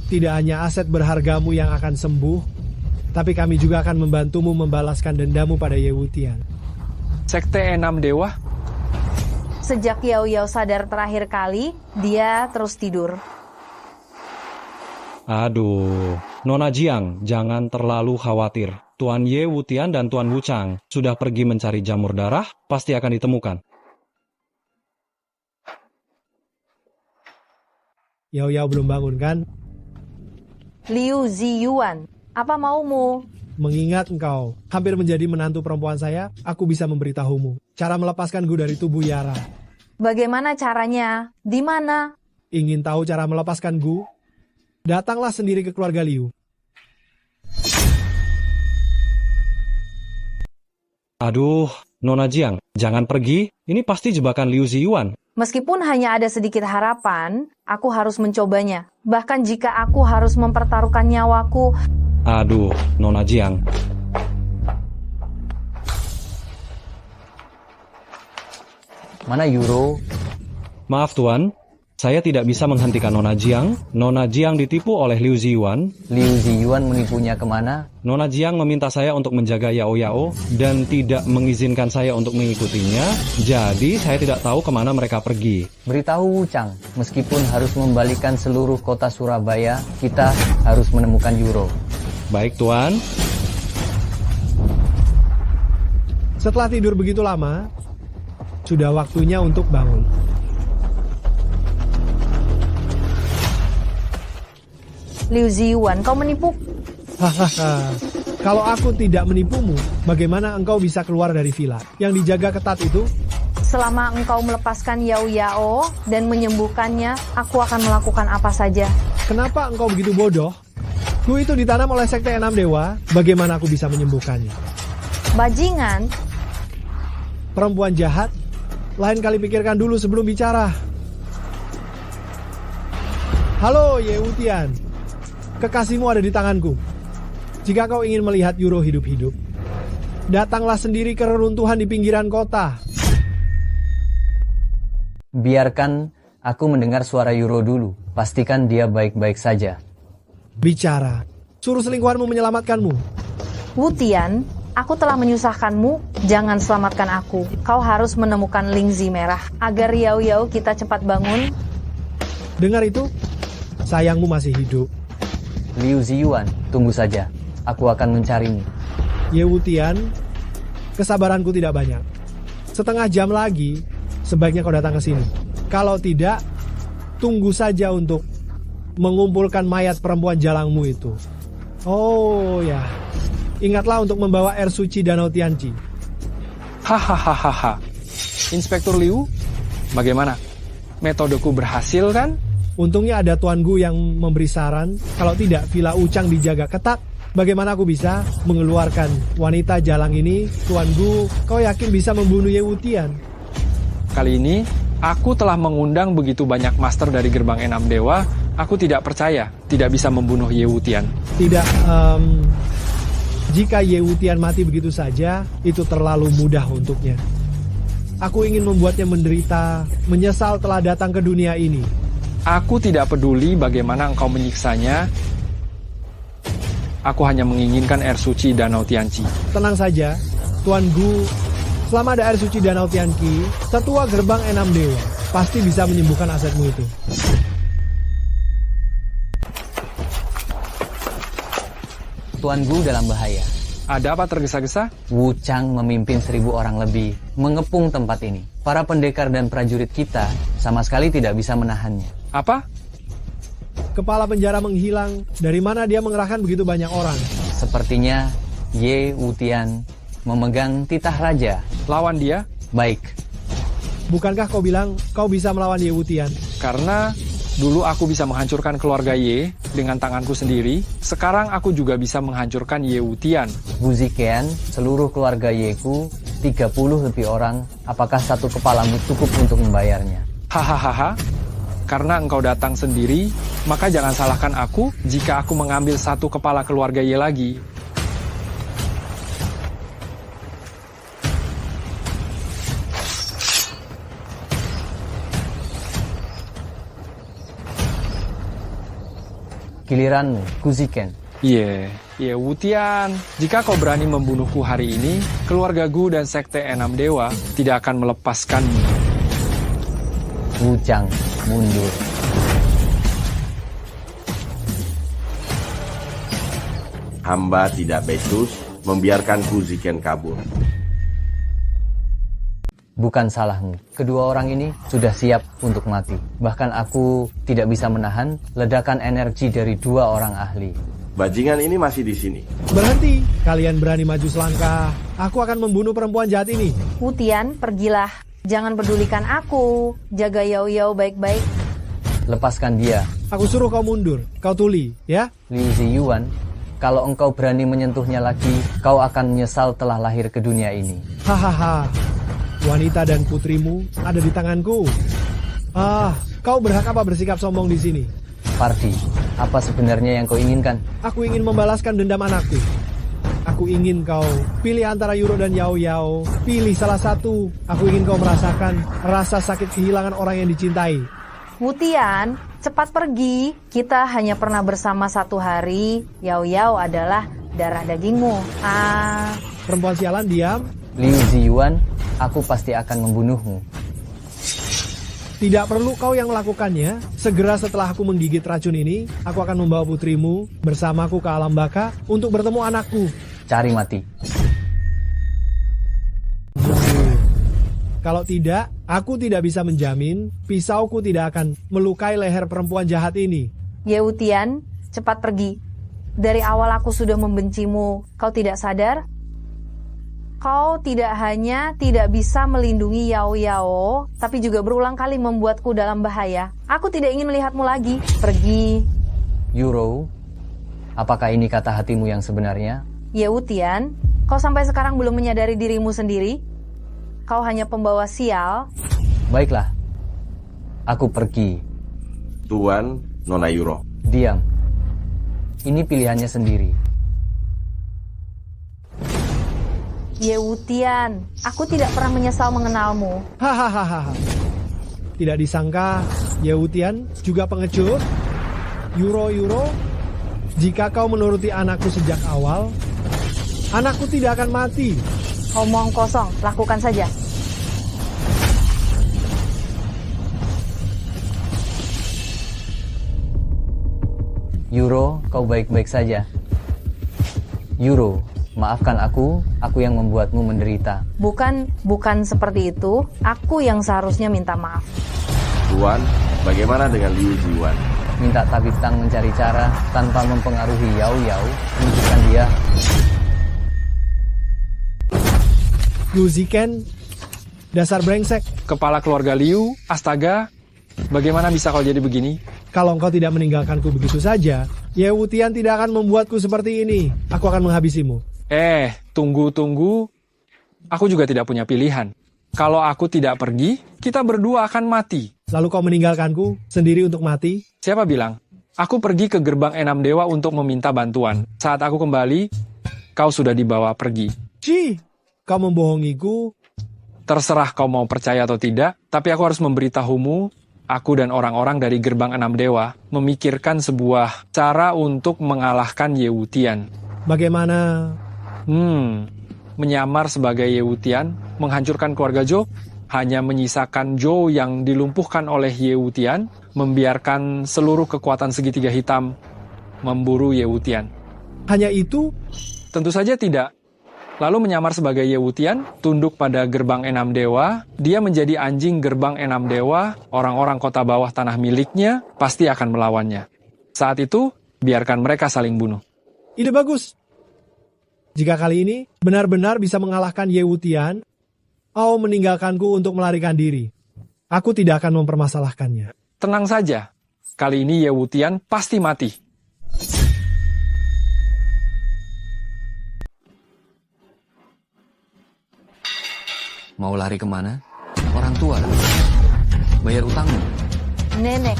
tidak hanya aset berhargamu yang akan sembuh, tapi kami juga akan membantumu membalaskan dendamu pada Ye Wutian. Sekte Enam Dewa? Sejak Yao Yao sadar terakhir kali, dia terus tidur. Aduh, Nona Jiang, jangan terlalu khawatir. Tuan Ye Wutian dan Tuan Wu Chang sudah pergi mencari jamur darah, pasti akan ditemukan. Yao Yao belum bangun kan? Liu Ziyuan, apa maumu? Mengingat engkau hampir menjadi menantu perempuan saya, aku bisa memberitahumu cara melepaskan Gu dari tubuh Yara. Bagaimana caranya? Di mana? Ingin tahu cara melepaskan Gu? Datanglah sendiri ke keluarga Liu. Aduh, Nona Jiang, jangan pergi. Ini pasti jebakan Liu Ziyuan. Meskipun hanya ada sedikit harapan, aku harus mencobanya. Bahkan jika aku harus mempertaruhkan nyawaku. Aduh, Nona Jiang. Mana Yuro? Maaf Tuan, saya tidak bisa menghentikan Nona Jiang. Nona Jiang ditipu oleh Liu Ziyuan. Liu Ziyuan menipunya kemana? Nona Jiang meminta saya untuk menjaga Yao Yao dan tidak mengizinkan saya untuk mengikutinya. Jadi saya tidak tahu kemana mereka pergi. Beritahu Wu Chang, meskipun harus membalikan seluruh kota Surabaya, kita harus menemukan Yuro. Baik Tuan. Setelah tidur begitu lama, sudah waktunya untuk bangun. Liu Ziyuan, kau menipu? Hahaha, kalau aku tidak menipumu, bagaimana engkau bisa keluar dari villa yang dijaga ketat itu? Selama engkau melepaskan Yao Yao dan menyembuhkannya, aku akan melakukan apa saja. Kenapa engkau begitu bodoh? Gu itu ditanam oleh Sekte Enam Dewa, bagaimana aku bisa menyembuhkannya? Bajingan. Perempuan jahat, lain kali pikirkan dulu sebelum bicara. Halo Ye Wutian, kekasihmu ada di tanganku. Jika kau ingin melihat Yuro hidup-hidup, datanglah sendiri ke reruntuhan di pinggiran kota. Biarkan aku mendengar suara Yuro dulu. Pastikan dia baik-baik saja. Bicara, suruh selingkuhanmu menyelamatkanmu. Wutian, aku telah menyusahkanmu, jangan selamatkan aku. Kau harus menemukan Lingzi merah, agar Yao Yao kita cepat bangun. Dengar itu, sayangmu masih hidup. Liu Ziyuan, tunggu saja. Aku akan mencarimu. Ye Wutian, kesabaranku tidak banyak. Setengah jam lagi, sebaiknya kau datang ke sini. Kalau tidak, tunggu saja untuk mengumpulkan mayat perempuan jalangmu itu. Oh ya, ingatlah untuk membawa air suci Danau Tianqi. Hahaha. Inspektur Liu, bagaimana? Metodeku berhasil kan? Untungnya ada Tuan Gu yang memberi saran. Kalau tidak, Villa Wuchang dijaga ketat. Bagaimana aku bisa mengeluarkan wanita jalang ini? Tuan Gu, kau yakin bisa membunuh Ye Wutian? Kali ini, Aku telah mengundang begitu banyak master dari gerbang enam dewa. Aku tidak percaya tidak bisa membunuh Ye Wutian. Tidak, jika Ye Wutian mati begitu saja, itu terlalu mudah untuknya. Aku ingin membuatnya menderita, menyesal telah datang ke dunia ini. Aku tidak peduli bagaimana engkau menyiksanya. Aku hanya menginginkan air suci Danau Tianqi. Tenang saja, Tuan Gu. Selama ada air suci Danau Tianqi, tetua gerbang enam dewa pasti bisa menyembuhkan asetmu itu. Tuan Gu dalam bahaya. Ada apa tergesa-gesa? Wu Chang memimpin 1.000 orang lebih mengepung tempat ini. Para pendekar dan prajurit kita sama sekali tidak bisa menahannya. Apa? Kepala penjara menghilang. Dari mana dia mengerahkan begitu banyak orang? Sepertinya Ye Wutian memegang titah raja. Lawan dia? Baik. Bukankah kau bilang kau bisa melawan Ye Wutian? Karena dulu aku bisa menghancurkan keluarga Ye dengan tanganku sendiri. Sekarang aku juga bisa menghancurkan Ye Wutian. Gu Ziqian, seluruh keluarga Yeku, 30 lebih orang. Apakah satu kepalamu cukup untuk membayarnya? Hahaha. Karena engkau datang sendiri, maka jangan salahkan aku jika aku mengambil satu kepala keluarga Ye lagi. Giliranmu, Gu Ziqian. Ye Wutian, jika kau berani membunuhku hari ini, keluarga Gu dan sekte enam dewa tidak akan melepaskanmu. Wu Chang mundur. Hamba tidak becus membiarkan Gu Ziqian kabur. Bukan salahmu. Kedua orang ini sudah siap untuk mati. Bahkan aku tidak bisa menahan ledakan energi dari 2 orang ahli. Bajingan ini masih di sini. Berhenti! Kalian berani maju selangkah. Aku akan membunuh perempuan jahat ini. Wutian, pergilah. Jangan pedulikan aku. Jaga Yao Yao baik-baik. Lepaskan dia. Aku suruh kau mundur. Kau tuli, ya? Liu Ziyuan, kalau engkau berani menyentuhnya lagi, kau akan menyesal telah lahir ke dunia ini. Hahaha. Wanita dan putrimu ada di tanganku. Kau berhak apa bersikap sombong di sini? Pardi, apa sebenarnya yang kau inginkan? Aku ingin membalaskan dendam anakku. Aku ingin kau pilih antara Yuro dan Yao Yao. Pilih salah satu. Aku ingin kau merasakan rasa sakit kehilangan orang yang dicintai. Wutian, cepat pergi. Kita hanya pernah bersama 1 hari. Yao Yao adalah darah dagingmu. Perempuan sialan, diam. Liu Ziyuan, aku pasti akan membunuhmu. Tidak perlu kau yang melakukannya. Segera setelah aku menggigit racun ini, aku akan membawa putrimu bersamaku ke alam baka untuk bertemu anakku. Cari mati. Kalau tidak, aku tidak bisa menjamin pisauku tidak akan melukai leher perempuan jahat ini. Ye Wutian, cepat pergi. Dari awal aku sudah membencimu. Kau tidak sadar? Kau tidak hanya tidak bisa melindungi Yao Yao, tapi juga berulang kali membuatku dalam bahaya. Aku tidak ingin melihatmu lagi. Pergi. Yuro, apakah ini kata hatimu yang sebenarnya? Ye Wutian, kau sampai sekarang belum menyadari dirimu sendiri? Kau hanya pembawa sial. Baiklah, aku pergi. Tuan Nona Yuro. Diam. Ini pilihannya sendiri. Ye Wutian, aku tidak pernah menyesal mengenalmu. Hahaha. Tidak disangka, Ye Wutian juga pengecut. Yuro, jika kau menuruti anakku sejak awal, anakku tidak akan mati. Omong kosong, lakukan saja. Yuro, kau baik-baik saja. Yuro, maafkan aku yang membuatmu menderita. Bukan seperti itu. Aku yang seharusnya minta maaf. Tuan, bagaimana dengan Liu Ziyuan? Minta tabib Tang mencari cara tanpa mempengaruhi Yao Yao, menunjukkan dia. Gu Ziqian, dasar brengsek. Kepala keluarga Liu, astaga, bagaimana bisa kau jadi begini? Kalau engkau tidak meninggalkanku begitu saja, Ye Wutian tidak akan membuatku seperti ini. Aku akan menghabisimu. Tunggu. Aku juga tidak punya pilihan. Kalau aku tidak pergi, kita berdua akan mati. Lalu kau meninggalkanku sendiri untuk mati? Siapa bilang? Aku pergi ke gerbang enam dewa untuk meminta bantuan. Saat aku kembali, kau sudah dibawa pergi. Ci, kau membohongiku. Terserah kau mau percaya atau tidak, tapi aku harus memberitahumu, aku dan orang-orang dari gerbang enam dewa memikirkan sebuah cara untuk mengalahkan Yewutian. Bagaimana? Menyamar sebagai Yewutian, menghancurkan keluarga Zhou, hanya menyisakan Zhou yang dilumpuhkan oleh Yewutian, membiarkan seluruh kekuatan segitiga hitam memburu Yewutian. Hanya itu? Tentu saja tidak. Lalu menyamar sebagai Yewutian, tunduk pada gerbang enam dewa, dia menjadi anjing gerbang enam dewa, orang-orang kota bawah tanah miliknya pasti akan melawannya. Saat itu, biarkan mereka saling bunuh. Ide bagus. Jika kali ini benar-benar bisa mengalahkan Yewutian, kau meninggalkanku untuk melarikan diri. Aku tidak akan mempermasalahkannya. Tenang saja, kali ini Yewutian pasti mati. Mau lari kemana? Orang tua. Bayar utangmu. Nenek,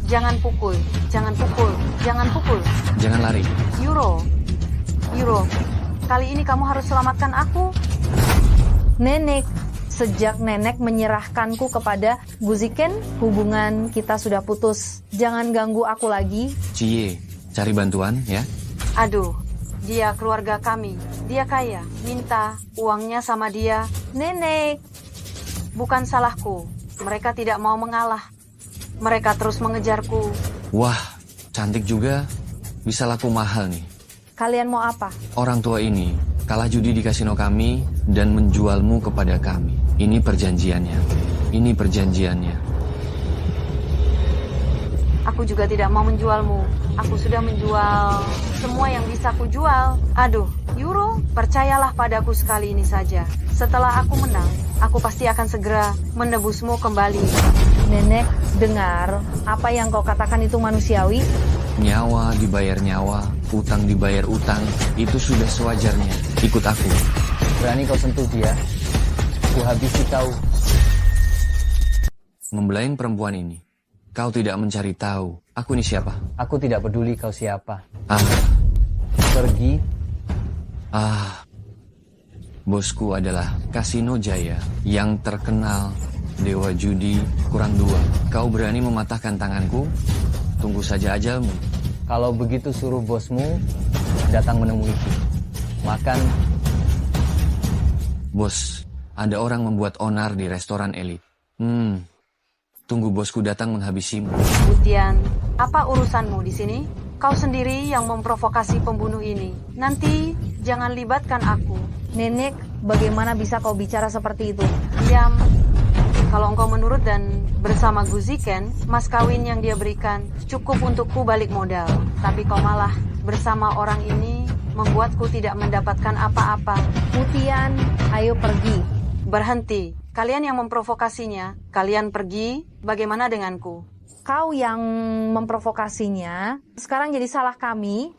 jangan pukul, jangan pukul, jangan pukul. Jangan lari. Yuro, kali ini kamu harus selamatkan aku. Nenek, sejak nenek menyerahkanku kepada Guziken, hubungan kita sudah putus. Jangan ganggu aku lagi. Cie, cari bantuan ya. Aduh, dia keluarga kami. Dia kaya, minta uangnya sama dia. Nenek, bukan salahku. Mereka tidak mau mengalah. Mereka terus mengejarku. Wah, cantik juga. Bisa laku mahal nih. kalian mau apa? Orang tua ini kalah judi di kasino kami dan menjualmu kepada kami. Ini perjanjiannya. Ini perjanjiannya. Aku juga tidak mau menjualmu. Aku sudah menjual semua yang bisa aku jual. Aduh, Yuro, percayalah padaku sekali ini saja. Setelah aku menang, aku pasti akan segera menebusmu kembali. Nenek, dengar, apa yang kau katakan itu manusiawi? Nyawa dibayar nyawa, utang dibayar utang, itu sudah sewajarnya. Ikut aku. Berani kau sentuh dia, ku habisi kau. Membelain perempuan ini. Kau tidak mencari tahu, aku ini siapa? Aku tidak peduli kau siapa. Pergi. Bosku adalah Kasino Jaya, yang terkenal dewa judi kurang dua. Kau berani mematahkan tanganku? Tunggu saja ajalmu. Kalau begitu suruh bosmu datang menemuiku. Makan. Bos, ada orang membuat onar di restoran elit. Tunggu bosku datang menghabisimu. Wutian, apa urusanmu di sini? Kau sendiri yang memprovokasi pembunuh ini. Nanti jangan libatkan aku. Nenek, bagaimana bisa kau bicara seperti itu? Diam. Kalau engkau menurut dan bersama Guziken, mas kawin yang dia berikan cukup untukku balik modal. Tapi kau malah bersama orang ini membuatku tidak mendapatkan apa-apa. Wutian, ayo pergi. Berhenti. Kalian yang memprovokasinya, kalian pergi, bagaimana denganku? Kau yang memprovokasinya, sekarang jadi salah kami.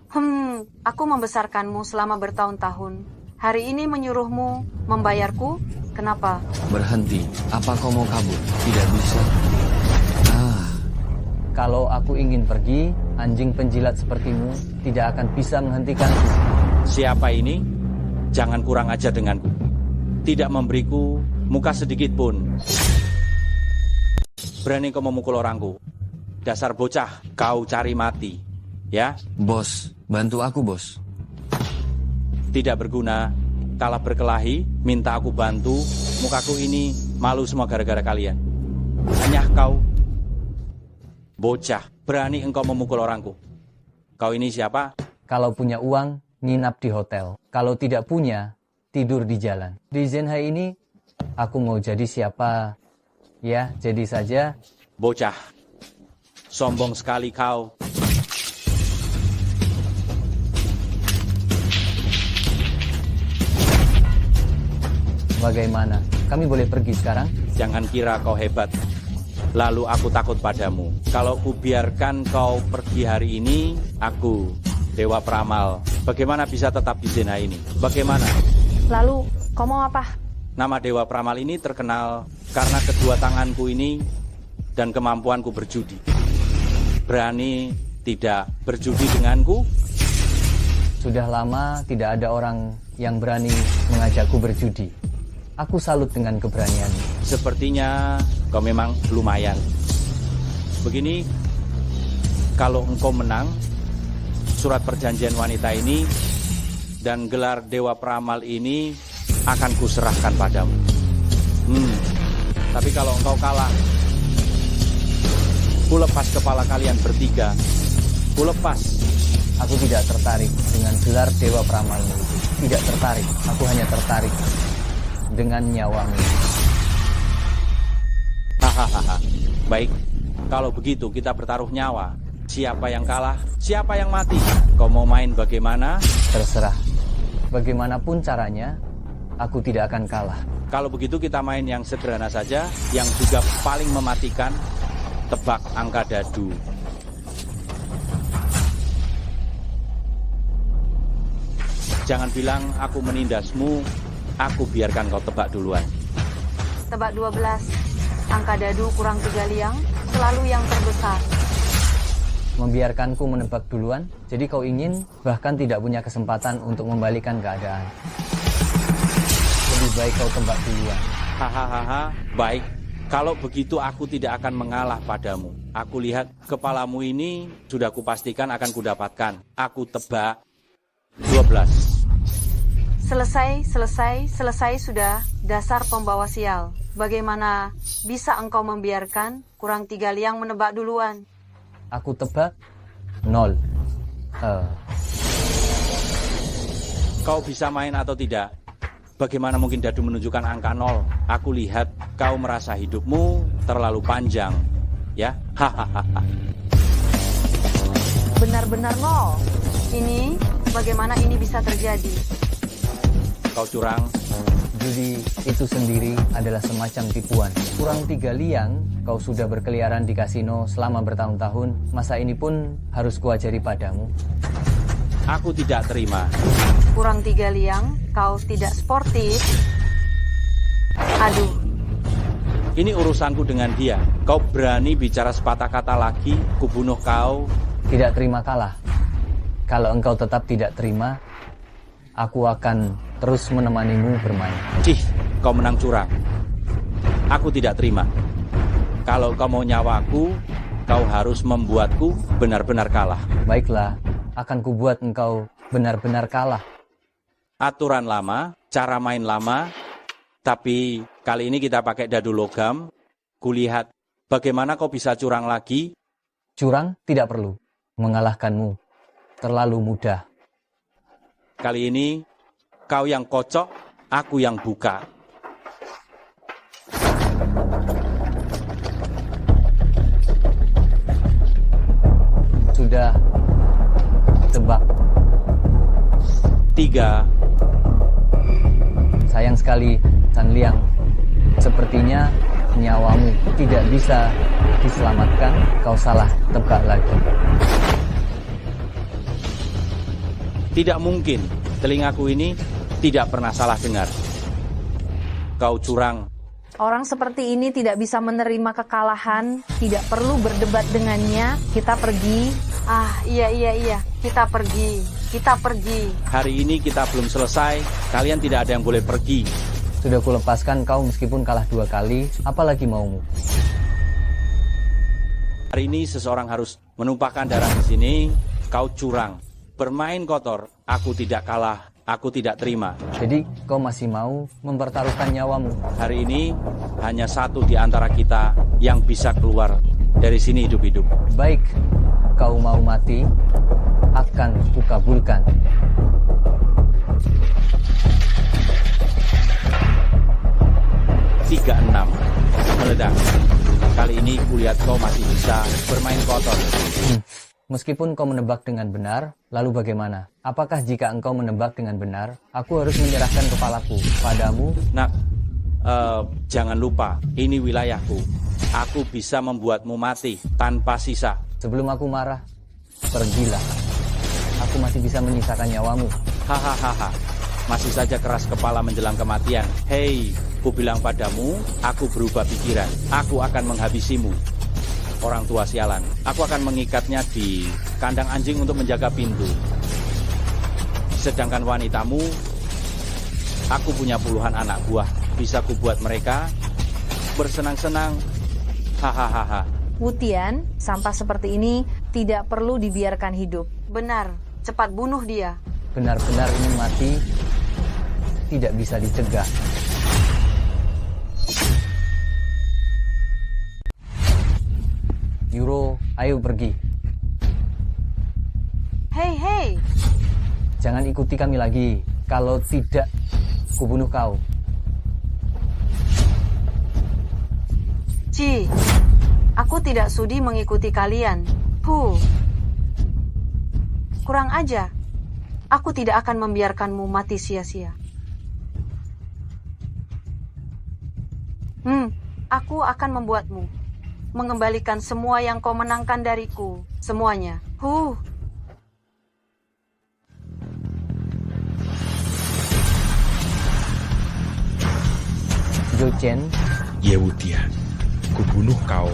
Aku membesarkanmu selama bertahun-tahun. Hari ini menyuruhmu membayarku, kenapa? Berhenti, apa kau mau kabur? Tidak bisa. Kalau aku ingin pergi, anjing penjilat sepertimu tidak akan bisa menghentikanku. Siapa ini? Jangan kurang ajar denganku. Tidak memberiku muka sedikit pun. Berani kau memukul orangku. Dasar bocah, kau cari mati. Ya? Bos, bantu aku bos. Tidak berguna. Kalah berkelahi, minta aku bantu. Mukaku ini malu semua gara-gara kalian. Hanya kau. Bocah, berani engkau memukul orangku. Kau ini siapa? Kalau punya uang, nginap di hotel. Kalau tidak punya, tidur di jalan. Di Zenhai ini, aku mau jadi siapa? Ya, jadi saja. Bocah, sombong sekali kau. Bagaimana? Kami boleh pergi sekarang? Jangan kira kau hebat. Lalu aku takut padamu. Kalau kubiarkan kau pergi hari ini, aku, Dewa Peramal, bagaimana bisa tetap di Zenhai ini? Bagaimana? Lalu, kau mau apa? Nama Dewa Peramal ini terkenal karena kedua tanganku ini dan kemampuanku berjudi. Berani tidak berjudi denganku? Sudah lama tidak ada orang yang berani mengajakku berjudi. Aku salut dengan keberanianmu. Sepertinya kau memang lumayan. Begini, kalau engkau menang, surat perjanjian wanita ini dan gelar Dewa Peramal ini akan kuserahkan padamu. Tapi kalau engkau kalah, kulepas kepala kalian bertiga. Kulepas. Aku tidak tertarik dengan gelar Dewa Peramalmu itu. Tidak tertarik. Aku hanya tertarik dengan nyawamu. Hahaha. Baik, kalau begitu kita bertaruh nyawa. Siapa yang kalah, siapa yang mati. Kau mau main bagaimana? Terserah. Bagaimanapun caranya, aku tidak akan kalah. Kalau begitu kita main yang sederhana saja, yang juga paling mematikan, tebak angka dadu. Jangan bilang aku menindasmu, aku biarkan kau tebak duluan. Tebak 12. Angka dadu kurang 3 liang, selalu yang terbesar. Membiarkanku menebak duluan, jadi kau ingin bahkan tidak punya kesempatan untuk membalikkan keadaan. Lebih baik kau tebak duluan. Hahaha, baik. Kalau begitu aku tidak akan mengalah padamu. Aku lihat kepalamu ini sudah kupastikan akan kudapatkan. Aku tebak 12. Selesai sudah, dasar pembawa sial. Bagaimana bisa engkau membiarkan kurang 3 liang menebak duluan? Aku tebak 0. Kau bisa main atau tidak? Bagaimana mungkin dadu menunjukkan angka 0? Aku lihat kau merasa hidupmu terlalu panjang. Ya, hahaha. Benar-benar 0. Ini, bagaimana ini bisa terjadi? Kau curang. Judi itu sendiri adalah semacam tipuan. Kurang 3 liang, kau sudah berkeliaran di kasino selama bertahun-tahun. Masa ini pun harus kuajari padamu. Aku tidak terima. Kurang 3 liang, kau tidak sportif. Aduh. Ini urusanku dengan dia. Kau berani bicara sepatah kata lagi, kubunuh kau. Tidak terima kalah. Kalau engkau tetap tidak terima, aku akan terus menemanimu bermain. Cih, kau menang curang. Aku tidak terima. Kalau kau mau nyawaku, kau harus membuatku benar-benar kalah. Baiklah, akan kubuat engkau benar-benar kalah. Aturan lama, cara main lama, tapi kali ini kita pakai dadu logam. Kulihat bagaimana kau bisa curang lagi. Curang tidak perlu. Mengalahkanmu terlalu mudah. Kali ini kau yang kocok, aku yang buka. Sudah tebak. 3. Sayang sekali, San Liang. Sepertinya nyawamu tidak bisa diselamatkan. Kau salah tebak lagi. Tidak mungkin. Telingaku ini tidak pernah salah dengar. Kau curang. Orang seperti ini tidak bisa menerima kekalahan, tidak perlu berdebat dengannya. Kita pergi. Iya. Kita pergi. Hari ini kita belum selesai. Kalian tidak ada yang boleh pergi. Sudah kulepaskan kau meskipun kalah 2 kali. Apalagi maumu? Hari ini seseorang harus menumpahkan darah di sini. Kau curang. Bermain kotor. Aku tidak kalah. Aku tidak terima. Jadi kau masih mau mempertaruhkan nyawamu? Hari ini hanya satu di antara kita yang bisa keluar dari sini hidup-hidup. Baik, kau mau mati, akan kukabulkan. Tiga 6 meledak. Kali ini kulihat kau masih bisa bermain kotor. Meskipun kau menebak dengan benar, lalu bagaimana? Apakah jika engkau menebak dengan benar, aku harus menyerahkan kepalaku padamu? Nak, jangan lupa, ini wilayahku. Aku bisa membuatmu mati tanpa sisa. Sebelum aku marah, pergilah. Aku masih bisa menyisakan nyawamu. Hahaha. masih saja keras kepala menjelang kematian. Hei, ku bilang padamu, aku berubah pikiran. Aku akan menghabisimu. Orang tua sialan, aku akan mengikatnya di kandang anjing untuk menjaga pintu. Sedangkan wanitamu, aku punya puluhan anak buah. Bisa ku buat mereka bersenang-senang. Hahaha. Wutian, sampah seperti ini tidak perlu dibiarkan hidup. Benar, cepat bunuh dia. Benar-benar ingin mati, tidak bisa dicegah. Euro, ayo pergi. Hei. Jangan ikuti kami lagi. Kalau tidak, kubunuh kau. Ci, aku tidak sudi mengikuti kalian. Kurang aja. Aku tidak akan membiarkanmu mati sia-sia. Aku akan membuatmu mengembalikan semua yang kau menangkan dariku. Semuanya. Zhou Chen, Ye Wutian, kubunuh kau.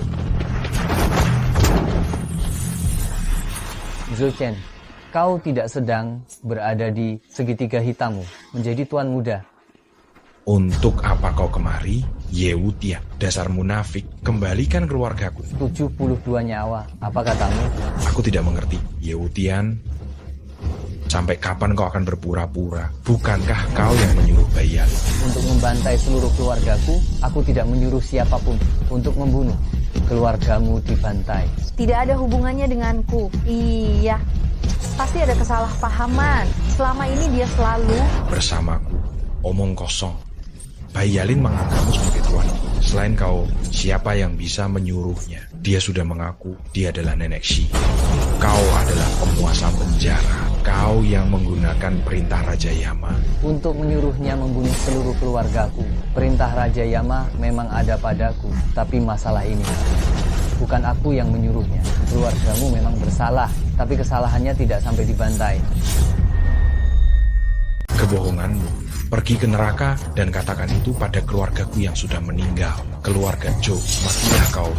Zhou Chen, kau tidak sedang berada di segitiga hitammu, menjadi tuan muda. Untuk apa kau kemari, Ye Wutian? Dasar munafik, kembalikan keluargaku. 72 nyawa, apa katamu? Aku tidak mengerti, Ye Wutian. Sampai kapan kau akan berpura-pura? Bukankah kau yang menyuruh Bayan untuk membantai seluruh keluargaku? Aku tidak menyuruh siapapun untuk membunuh. Keluargamu dibantai. Tidak ada hubungannya denganku. Iya, pasti ada kesalahpahaman. Selama ini dia selalu bersamaku. Omong kosong. Bayalin menganggapmu sebagai tuan. Selain kau, siapa yang bisa menyuruhnya? Dia sudah mengaku dia adalah Nenek Shi. Kau adalah penguasa penjara. Kau yang menggunakan perintah Raja Yama untuk menyuruhnya membunuh seluruh keluargaku. Perintah Raja Yama memang ada padaku, tapi masalah ini bukan aku yang menyuruhnya. Keluargamu memang bersalah, tapi kesalahannya tidak sampai dibantai. Kebohonganmu. Pergi ke neraka dan katakan itu pada keluargaku yang sudah meninggal. Keluarga Zhou, matilah kau.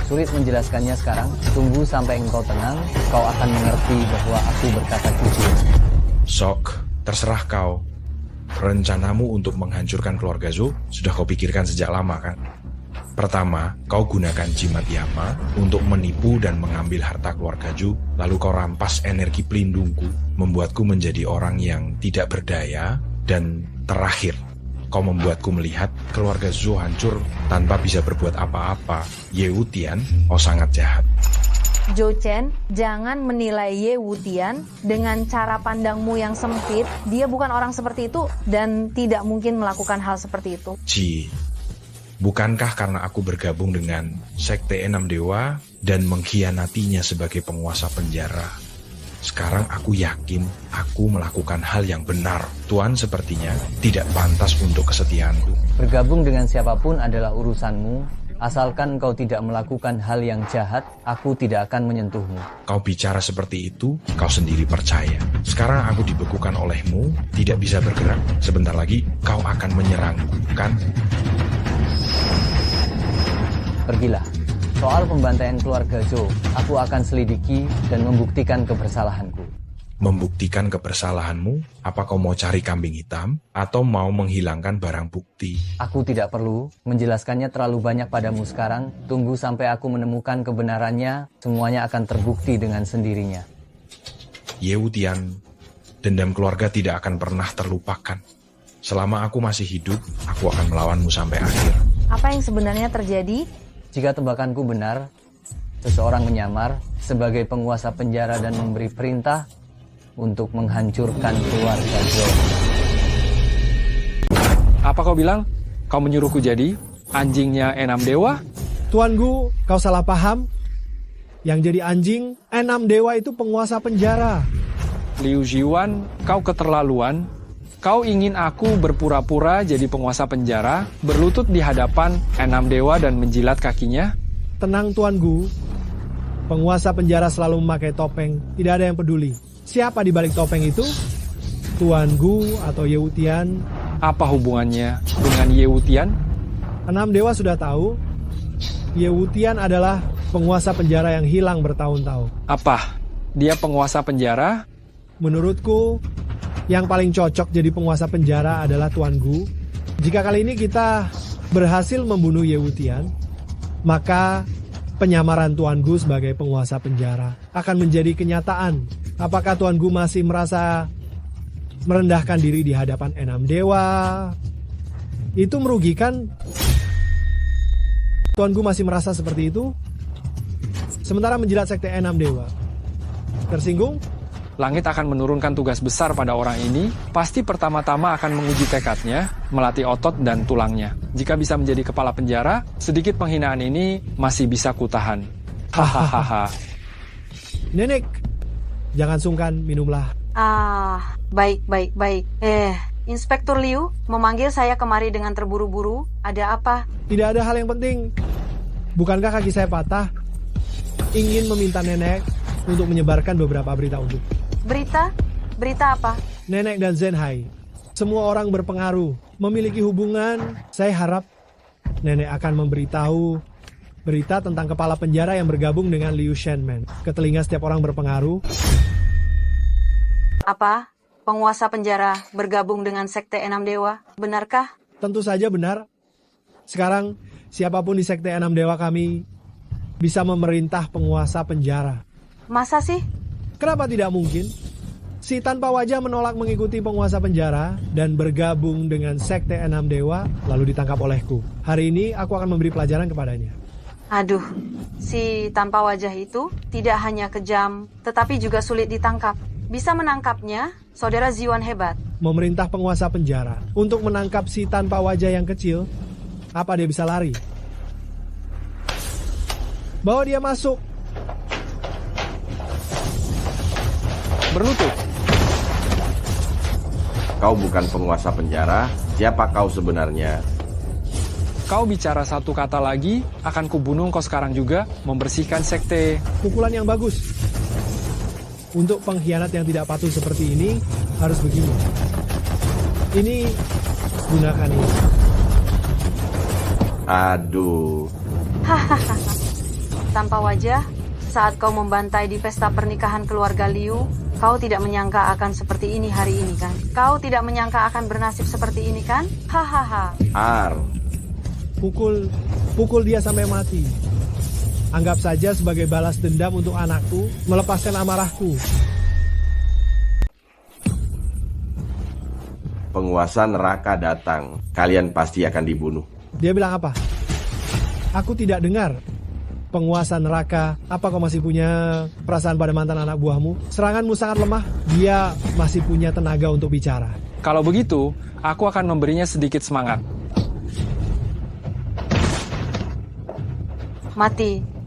Sulit menjelaskannya sekarang. Tunggu sampai engkau tenang, kau akan mengerti bahwa aku berkata jujur. Sok, terserah kau. Rencanamu untuk menghancurkan keluarga Zhou sudah kau pikirkan sejak lama kan? Pertama, kau gunakan jimat Yama untuk menipu dan mengambil harta keluarga Zhou, lalu kau rampas energi pelindungku, membuatku menjadi orang yang tidak berdaya, dan terakhir, kau membuatku melihat keluarga Zhou hancur tanpa bisa berbuat apa-apa. Ye Wutian, kau sangat jahat. Zhou Chen, jangan menilai Ye Wutian dengan cara pandangmu yang sempit. Dia bukan orang seperti itu dan tidak mungkin melakukan hal seperti itu. Ji, bukankah karena aku bergabung dengan Sekte Enam Dewa dan mengkhianatinya sebagai penguasa penjara, sekarang aku yakin aku melakukan hal yang benar. Tuan sepertinya tidak pantas untuk kesetiaanku. Bergabung dengan siapapun adalah urusanmu. Asalkan kau tidak melakukan hal yang jahat, aku tidak akan menyentuhmu. Kau bicara seperti itu, kau sendiri percaya. Sekarang aku dibekukan olehmu, tidak bisa bergerak. Sebentar lagi kau akan menyerangku, kan? Pergilah. Soal pembantaian keluarga Zhou, aku akan selidiki dan membuktikan kebersalahanku. Membuktikan kebersalahanmu? Apa kau mau cari kambing hitam? Atau mau menghilangkan barang bukti? Aku tidak perlu menjelaskannya terlalu banyak padamu sekarang. Tunggu sampai aku menemukan kebenarannya, semuanya akan terbukti dengan sendirinya. Ye Wutian, dendam keluarga tidak akan pernah terlupakan. Selama aku masih hidup, aku akan melawanmu sampai akhir. Apa yang sebenarnya terjadi? Jika tebakanku benar, seseorang menyamar sebagai penguasa penjara dan memberi perintah untuk menghancurkan keluarga Zhou. Apa kau bilang? Kau menyuruhku jadi anjingnya Enam Dewa? Tuan Gu, kau salah paham. Yang jadi anjing, Enam Dewa itu penguasa penjara. Liu Jiwan, kau keterlaluan. Kau ingin aku berpura-pura jadi penguasa penjara, berlutut di hadapan Enam Dewa dan menjilat kakinya? Tenang Tuan Gu. Penguasa penjara selalu memakai topeng, tidak ada yang peduli. Siapa di balik topeng itu? Tuan Gu atau Ye Wutian. Apa hubungannya dengan Ye Wutian? 6 dewa sudah tahu, Ye Wutian adalah penguasa penjara yang hilang bertahun-tahun. Apa? Dia penguasa penjara? Menurutku, yang paling cocok jadi penguasa penjara adalah Tuan Gu. Jika kali ini kita berhasil membunuh Ye Wutian, maka penyamaran Tuan Gu sebagai penguasa penjara akan menjadi kenyataan. Apakah Tuan Gu masih merasa merendahkan diri di hadapan 6 dewa? Itu merugikan. Tuan Gu masih merasa seperti itu, sementara menjilat sekte 6 dewa. Tersinggung? Langit akan menurunkan tugas besar pada orang ini, pasti pertama-tama akan menguji tekadnya, melatih otot dan tulangnya. Jika bisa menjadi kepala penjara, sedikit penghinaan ini masih bisa kutahan. Hahaha. Nenek, jangan sungkan, minumlah. Baik. Inspektur Liu memanggil saya kemari dengan terburu-buru. Ada apa? Tidak ada hal yang penting. Bukankah kaki saya patah? Ingin meminta nenek untuk menyebarkan beberapa berita untuk. Berita? Berita apa? Nenek dan Zenhai, semua orang berpengaruh, memiliki hubungan. Saya harap nenek akan memberitahu berita tentang kepala penjara yang bergabung dengan Liu Shenmen ke telinga setiap orang berpengaruh. Apa? Penguasa penjara bergabung dengan sekte 6 dewa, benarkah? Tentu saja benar. Sekarang, siapapun di sekte 6 dewa kami bisa memerintah penguasa penjara. Masa sih? Kenapa tidak mungkin? Si tanpa wajah menolak mengikuti penguasa penjara dan bergabung dengan sekte 6 dewa, lalu ditangkap olehku. Hari ini aku akan memberi pelajaran kepadanya. Aduh, si tanpa wajah itu tidak hanya kejam, tetapi juga sulit ditangkap. Bisa menangkapnya, saudara Ziwan hebat. Memerintah penguasa penjara untuk menangkap si tanpa wajah yang kecil. Apa dia bisa lari? Bawa dia masuk. Berlutut. Kau bukan penguasa penjara, siapa kau sebenarnya? Kau bicara satu kata lagi, akan kubunuh kau sekarang juga, membersihkan sekte. Pukulan yang bagus. Untuk pengkhianat yang tidak patuh seperti ini, harus begini. Ini, gunakan ini. Aduh. Hahaha. Tanpa wajah, saat kau membantai di pesta pernikahan keluarga Liu, kau tidak menyangka akan seperti ini hari ini kan? Kau tidak menyangka akan bernasib seperti ini kan? Hahaha. Pukul dia sampai mati. Anggap saja sebagai balas dendam untuk anakku, melepaskan amarahku. Penguasa neraka datang. Kalian pasti akan dibunuh. Dia bilang apa? Aku tidak dengar. Penguasa neraka, apa kau masih punya perasaan pada mantan anak buahmu? Seranganmu sangat lemah. Dia masih punya tenaga untuk bicara. Kalau begitu, aku akan memberinya sedikit semangat. Mati.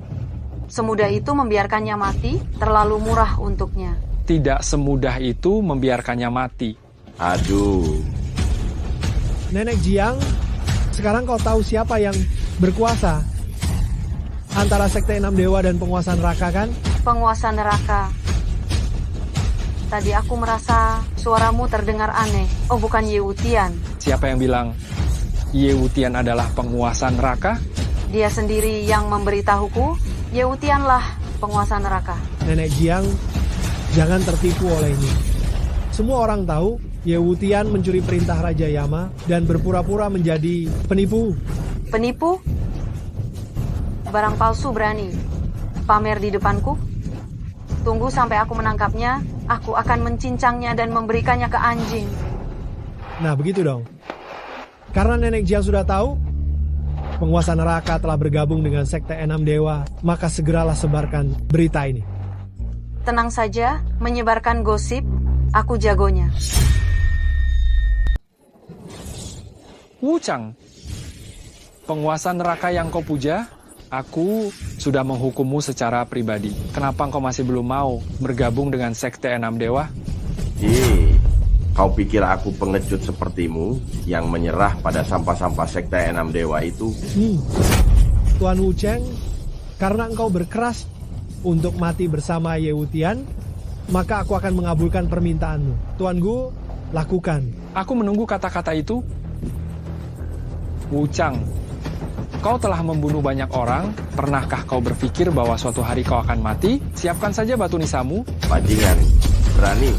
Semudah itu membiarkannya mati, terlalu murah untuknya. Tidak semudah itu membiarkannya mati. Aduh. Nenek Jiang, sekarang kau tahu siapa yang berkuasa antara sekte 6 dewa dan penguasa neraka kan? Penguasa neraka. Tadi aku merasa suaramu terdengar aneh. Oh, bukan Ye Wutian. Siapa yang bilang Ye Wutian adalah penguasa neraka? Dia sendiri yang memberitahuku. Ye Wutianlah penguasa neraka. Nenek Jiang, jangan tertipu oleh ini. Semua orang tahu Ye Wutian mencuri perintah Raja Yama dan berpura-pura menjadi penipu. Penipu? Barang palsu berani pamer di depanku? Tunggu sampai aku menangkapnya, aku akan mencincangnya dan memberikannya ke anjing. Nah, begitu dong. Karena Nenek Jiang sudah tahu, penguasa neraka telah bergabung dengan sekte 6 dewa, maka segeralah sebarkan berita ini. Tenang saja, menyebarkan gosip, aku jagonya. Wuchang, penguasa neraka yang kau puja, aku sudah menghukummu secara pribadi. Kenapa kau masih belum mau bergabung dengan sekte 6 dewa? Kau pikir aku pengecut sepertimu yang menyerah pada sampah-sampah sekte 6 dewa itu? Tuan Wucheng, karena engkau berkeras untuk mati bersama Ye Wutian, maka aku akan mengabulkan permintaanmu. Tuan Gu, lakukan. Aku menunggu kata-kata itu. Wuchang, kau telah membunuh banyak orang. Pernahkah kau berpikir bahwa suatu hari kau akan mati? Siapkan saja batu nisamu. Bajingan, berani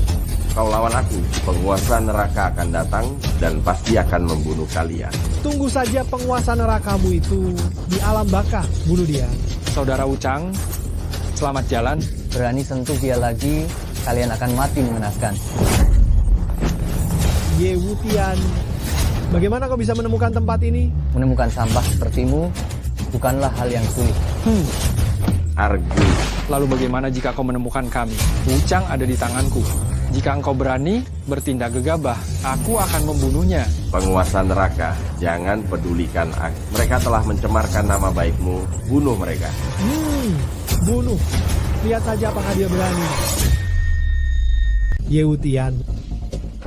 kau lawan aku. Penguasa neraka akan datang dan pasti akan membunuh kalian. Tunggu saja penguasa nerakamu itu di alam baka. Bunuh dia. Saudara Wuchang, selamat jalan. Berani sentuh dia lagi, kalian akan mati mengenaskan. Ye Wutian, bagaimana kau bisa menemukan tempat ini? Menemukan sampah sepertimu bukanlah hal yang sulit. Argu. Lalu bagaimana jika kau menemukan kami? Wuchang ada di tanganku. Jika engkau berani bertindak gegabah, aku akan membunuhnya. Penguasa neraka, jangan pedulikan aku. Mereka telah mencemarkan nama baikmu. Bunuh mereka. Bunuh. Lihat saja apakah dia berani. Ye Wutian,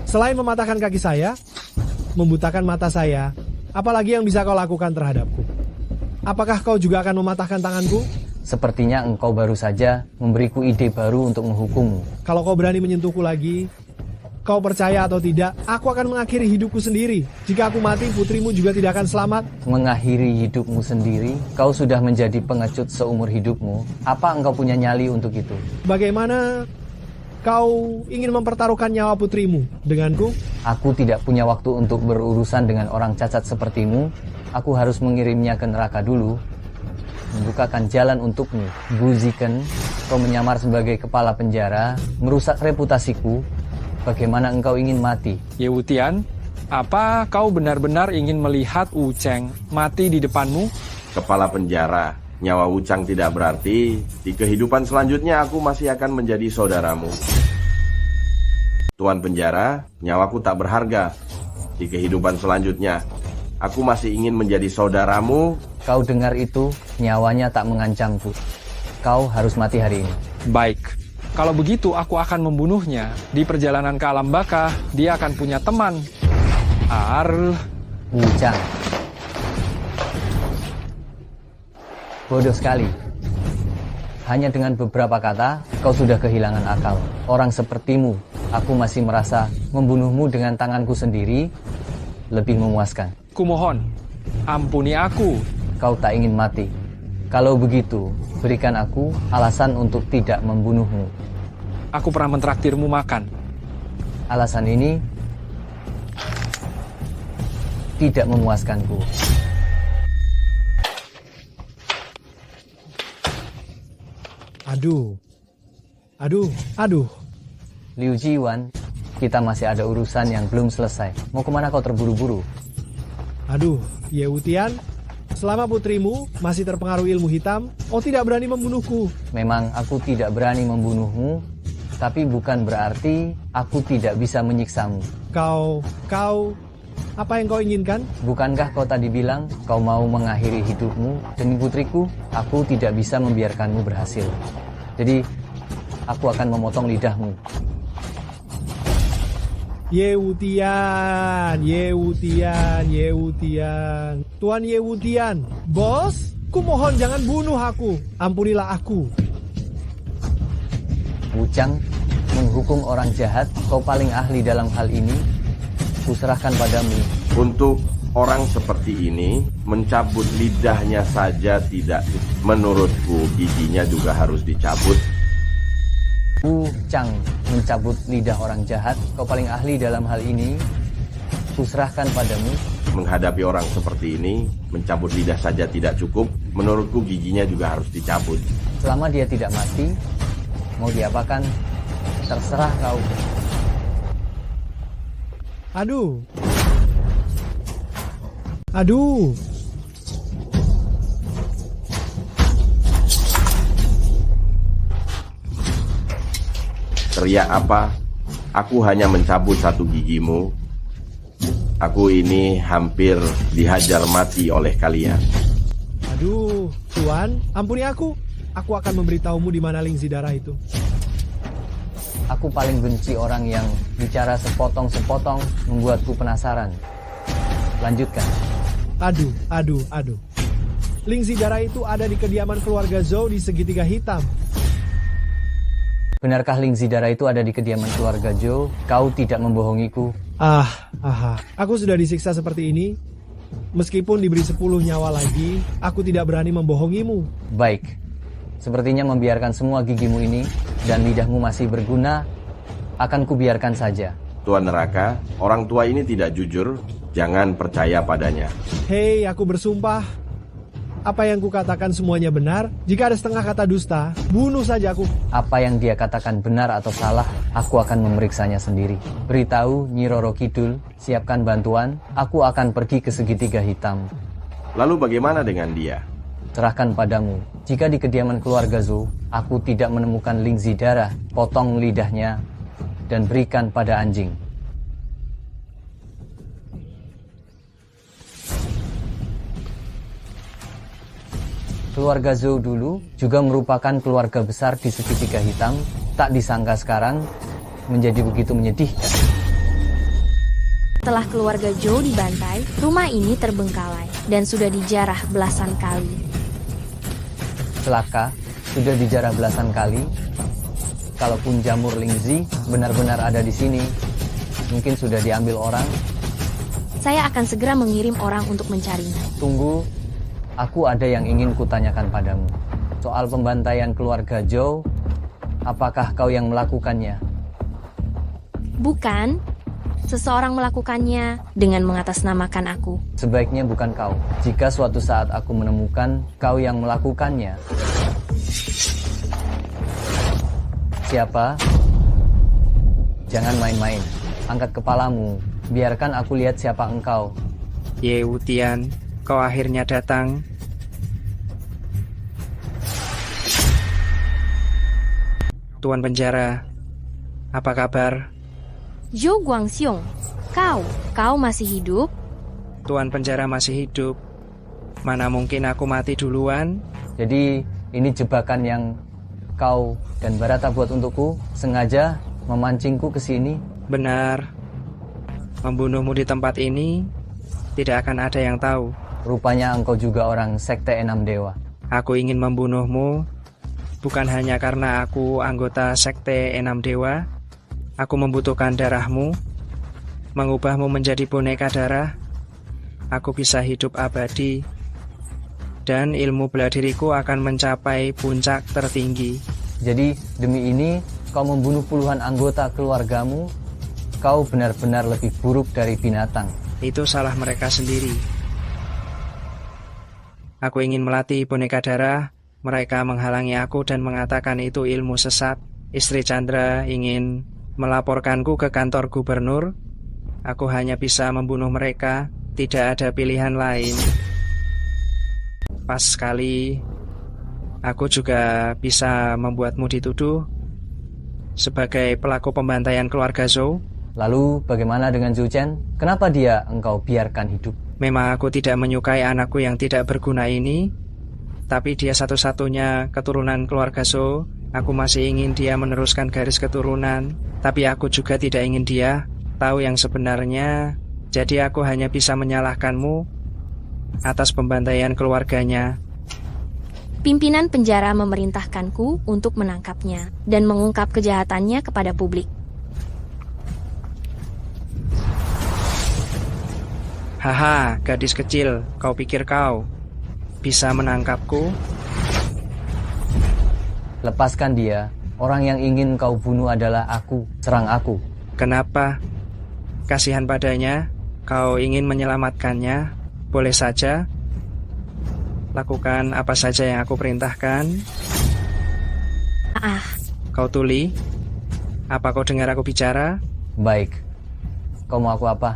selain mematahkan kaki saya, membutakan mata saya, apalagi yang bisa kau lakukan terhadapku? Apakah kau juga akan mematahkan tanganku? Sepertinya engkau baru saja memberiku ide baru untuk menghukummu. Kalau kau berani menyentuhku lagi, kau percaya atau tidak, aku akan mengakhiri hidupku sendiri. Jika aku mati, putrimu juga tidak akan selamat. Mengakhiri hidupmu sendiri? Kau sudah menjadi pengecut seumur hidupmu. Apa engkau punya nyali untuk itu? Bagaimana kau ingin mempertaruhkan nyawa putrimu denganku? Aku tidak punya waktu untuk berurusan dengan orang cacat sepertimu. Aku harus mengirimnya ke neraka dulu. Membukakan jalan untukmu. Guziken, kau menyamar sebagai kepala penjara, merusak reputasiku. Bagaimana engkau ingin mati? Ye Wutian, apa kau benar-benar ingin melihat Wuchang mati di depanmu? Kepala penjara, nyawa Wuchang tidak berarti. Di kehidupan selanjutnya aku masih akan menjadi saudaramu. Tuan penjara, nyawaku tak berharga. Di kehidupan selanjutnya, aku masih ingin menjadi saudaramu. Kau dengar itu, nyawanya tak mengancamku. Kau harus mati hari ini. Baik, kalau begitu aku akan membunuhnya. Di perjalanan ke alam baka, dia akan punya teman. Wuchang. Bodoh sekali. Hanya dengan beberapa kata, kau sudah kehilangan akal. Orang sepertimu, aku masih merasa membunuhmu dengan tanganku sendiri lebih memuaskan. Kumohon, ampuni aku. Kau tak ingin mati. Kalau begitu, berikan aku alasan untuk tidak membunuhmu. Aku pernah mentraktirmu makan. Alasan ini tidak memuaskanku. Aduh. Liu Jiwan, kita masih ada urusan yang belum selesai. Mau kemana kau terburu-buru? Ye Wutian, selama putrimu masih terpengaruh ilmu hitam, kau tidak berani membunuhku. Memang aku tidak berani membunuhmu, tapi bukan berarti aku tidak bisa menyiksamu. Kau, apa yang kau inginkan? Bukankah kau tadi bilang kau mau mengakhiri hidupmu demi putriku? Aku tidak bisa membiarkanmu berhasil. Jadi, aku akan memotong lidahmu. Ye Wutian. Tuan Ye Wutian. Bos, kumohon jangan bunuh aku. Ampunilah aku. Wuchang, menghukum orang jahat, kau paling ahli dalam hal ini. Kuserahkan padamu. Untuk orang seperti ini, mencabut lidahnya saja tidak. Menurutku, giginya juga harus dicabut. Wuchang, mencabut lidah orang jahat, kau paling ahli dalam hal ini. Kuserahkan padamu. Menghadapi orang seperti ini, mencabut lidah saja tidak cukup. Menurutku giginya juga harus dicabut. Selama dia tidak mati, mau diapakan, terserah kau. Aduh. Teriak apa? Aku hanya mencabut satu gigimu. Aku ini hampir dihajar mati oleh kalian. Aduh, Tuan, ampuni aku. Aku akan memberitahumu di mana Lingzi darah itu. Aku paling benci orang yang bicara sepotong-sepotong membuatku penasaran. Lanjutkan. Aduh. Lingzi darah itu ada di kediaman keluarga Zhou di segitiga hitam. Benarkah Ling Zidara itu ada di kediaman keluarga Zhou? Kau tidak membohongiku. Aku sudah disiksa seperti ini. Meskipun diberi 10 nyawa lagi, aku tidak berani membohongimu. Baik, sepertinya membiarkan semua gigimu ini dan lidahmu masih berguna, akan kubiarkan saja. Tuan Neraka, orang tua ini tidak jujur, jangan percaya padanya. Hei, aku bersumpah. Apa yang kukatakan semuanya benar. Jika ada setengah kata dusta, bunuh saja aku. Apa yang dia katakan benar atau salah, aku akan memeriksanya sendiri. Beritahu Nyi Roro Kidul, siapkan bantuan, aku akan pergi ke segitiga hitam. Lalu bagaimana dengan dia? Serahkan padamu. Jika di kediaman keluarga Zhou, aku tidak menemukan Ling Zidara, potong lidahnya dan berikan pada anjing. Keluarga Zhou dulu juga merupakan keluarga besar di segitiga hitam, tak disangka sekarang menjadi begitu menyedihkan. Setelah keluarga Zhou dibantai, rumah ini terbengkalai dan sudah dijarah belasan kali. Celaka, sudah dijarah belasan kali. Kalaupun jamur Lingzi benar-benar ada di sini, mungkin sudah diambil orang. Saya akan segera mengirim orang untuk mencarinya. Tunggu, aku ada yang ingin kutanyakan padamu. Soal pembantaian keluarga Zhou, apakah kau yang melakukannya? Bukan, seseorang melakukannya dengan mengatasnamakan aku. Sebaiknya bukan kau. Jika suatu saat aku menemukan kau yang melakukannya. Siapa? Jangan main-main. Angkat kepalamu. Biarkan aku lihat siapa engkau. Ye Wutian, kau akhirnya datang. Tuan penjara, apa kabar? Zhou Guangxiong, kau masih hidup? Tuan penjara masih hidup. Mana mungkin aku mati duluan? Jadi ini jebakan yang kau dan Barata buat untukku, sengaja memancingku ke sini? Benar. Membunuhmu di tempat ini tidak akan ada yang tahu. Rupanya engkau juga orang Sekte Enam Dewa. Aku ingin membunuhmu bukan hanya karena aku anggota Sekte Enam Dewa. Aku membutuhkan darahmu, mengubahmu menjadi boneka darah. Aku bisa hidup abadi, dan ilmu bela diriku akan mencapai puncak tertinggi. Jadi demi ini kau membunuh puluhan anggota keluargamu. Kau benar-benar lebih buruk dari binatang. Itu salah mereka sendiri. Aku ingin melatih boneka darah. Mereka menghalangi aku dan mengatakan itu ilmu sesat. Istri Chandra ingin melaporkanku ke kantor gubernur. Aku hanya bisa membunuh mereka. Tidak ada pilihan lain. Pas sekali, aku juga bisa membuatmu dituduh sebagai pelaku pembantaian keluarga Zhou. Lalu bagaimana dengan Zhou Chen? Kenapa dia engkau biarkan hidup? Memang aku tidak menyukai anakku yang tidak berguna ini, tapi dia satu-satunya keturunan keluarga Zhou. Aku masih ingin dia meneruskan garis keturunan, tapi aku juga tidak ingin dia tahu yang sebenarnya. Jadi aku hanya bisa menyalahkanmu atas pembantaian keluarganya. Pimpinan penjara memerintahkanku untuk menangkapnya dan mengungkap kejahatannya kepada publik. Haha, gadis kecil, kau pikir kau bisa menangkapku? Lepaskan dia. Orang yang ingin kau bunuh adalah aku. Serang aku. Kenapa? Kasihan padanya. Kau ingin menyelamatkannya? Boleh saja. Lakukan apa saja yang aku perintahkan. Kau tuli? Apa kau dengar aku bicara? Baik. Kau mau aku apa?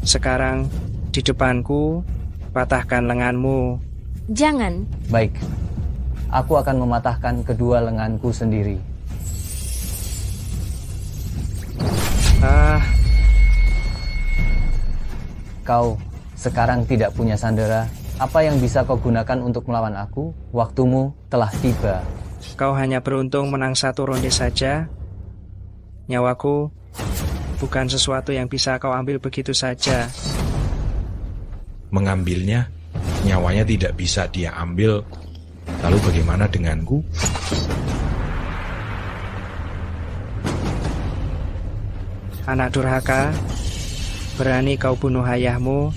Sekarang di depanku, patahkan lenganmu. Jangan. Baik. Aku akan mematahkan kedua lenganku sendiri. Kau sekarang tidak punya sandera. Apa yang bisa kau gunakan untuk melawan aku? Waktumu telah tiba. Kau hanya beruntung menang satu ronde saja. Nyawaku bukan sesuatu yang bisa kau ambil begitu saja. Mengambilnya, nyawanya tidak bisa dia ambil. Lalu bagaimana denganku? Anak durhaka, berani kau bunuh ayahmu.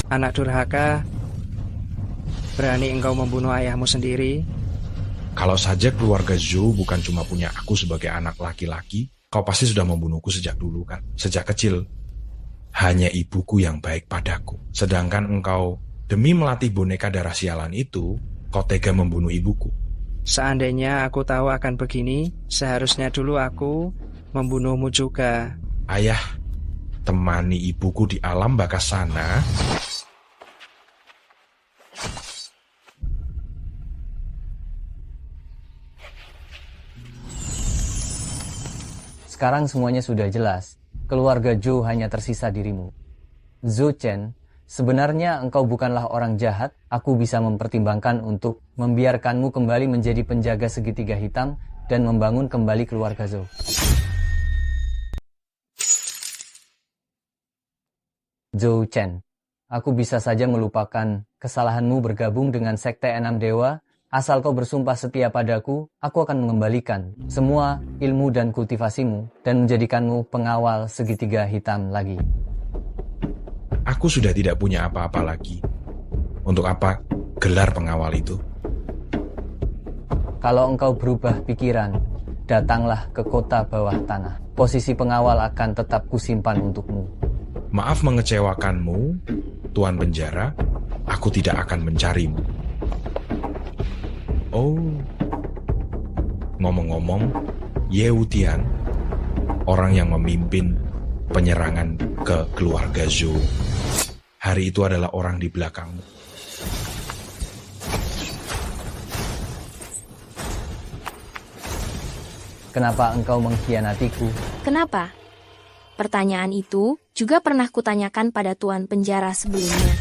Anak durhaka, berani engkau membunuh ayahmu sendiri. Kalau saja keluarga Zhou bukan cuma punya aku sebagai anak laki-laki, kau pasti sudah membunuhku sejak dulu kan? Sejak kecil. Hanya ibuku yang baik padaku. Sedangkan engkau, demi melatih boneka darah sialan itu, kau tega membunuh ibuku. Seandainya aku tahu akan begini, seharusnya dulu aku membunuhmu juga. Ayah, temani ibuku di alam baka sana. Sekarang semuanya sudah jelas. Keluarga Zhou hanya tersisa dirimu. Zhou Chen, sebenarnya engkau bukanlah orang jahat. Aku bisa mempertimbangkan untuk membiarkanmu kembali menjadi penjaga segitiga hitam dan membangun kembali keluarga Zhou. Zhou Chen, aku bisa saja melupakan kesalahanmu bergabung dengan Sekte Enam Dewa. Asal kau bersumpah setia padaku, aku akan mengembalikan semua ilmu dan kultivasimu dan menjadikanmu pengawal segitiga hitam lagi. Aku sudah tidak punya apa-apa lagi. Untuk apa gelar pengawal itu? Kalau engkau berubah pikiran, datanglah ke kota bawah tanah. Posisi pengawal akan tetap kusimpan untukmu. Maaf mengecewakanmu, Tuan Penjara. Aku tidak akan mencarimu. Oh, ngomong-ngomong, Ye Wutian, orang yang memimpin penyerangan ke keluarga Zhou, hari itu adalah orang di belakangmu. Kenapa engkau mengkhianatiku? Kenapa? Pertanyaan itu juga pernah kutanyakan pada Tuan Penjara sebelumnya.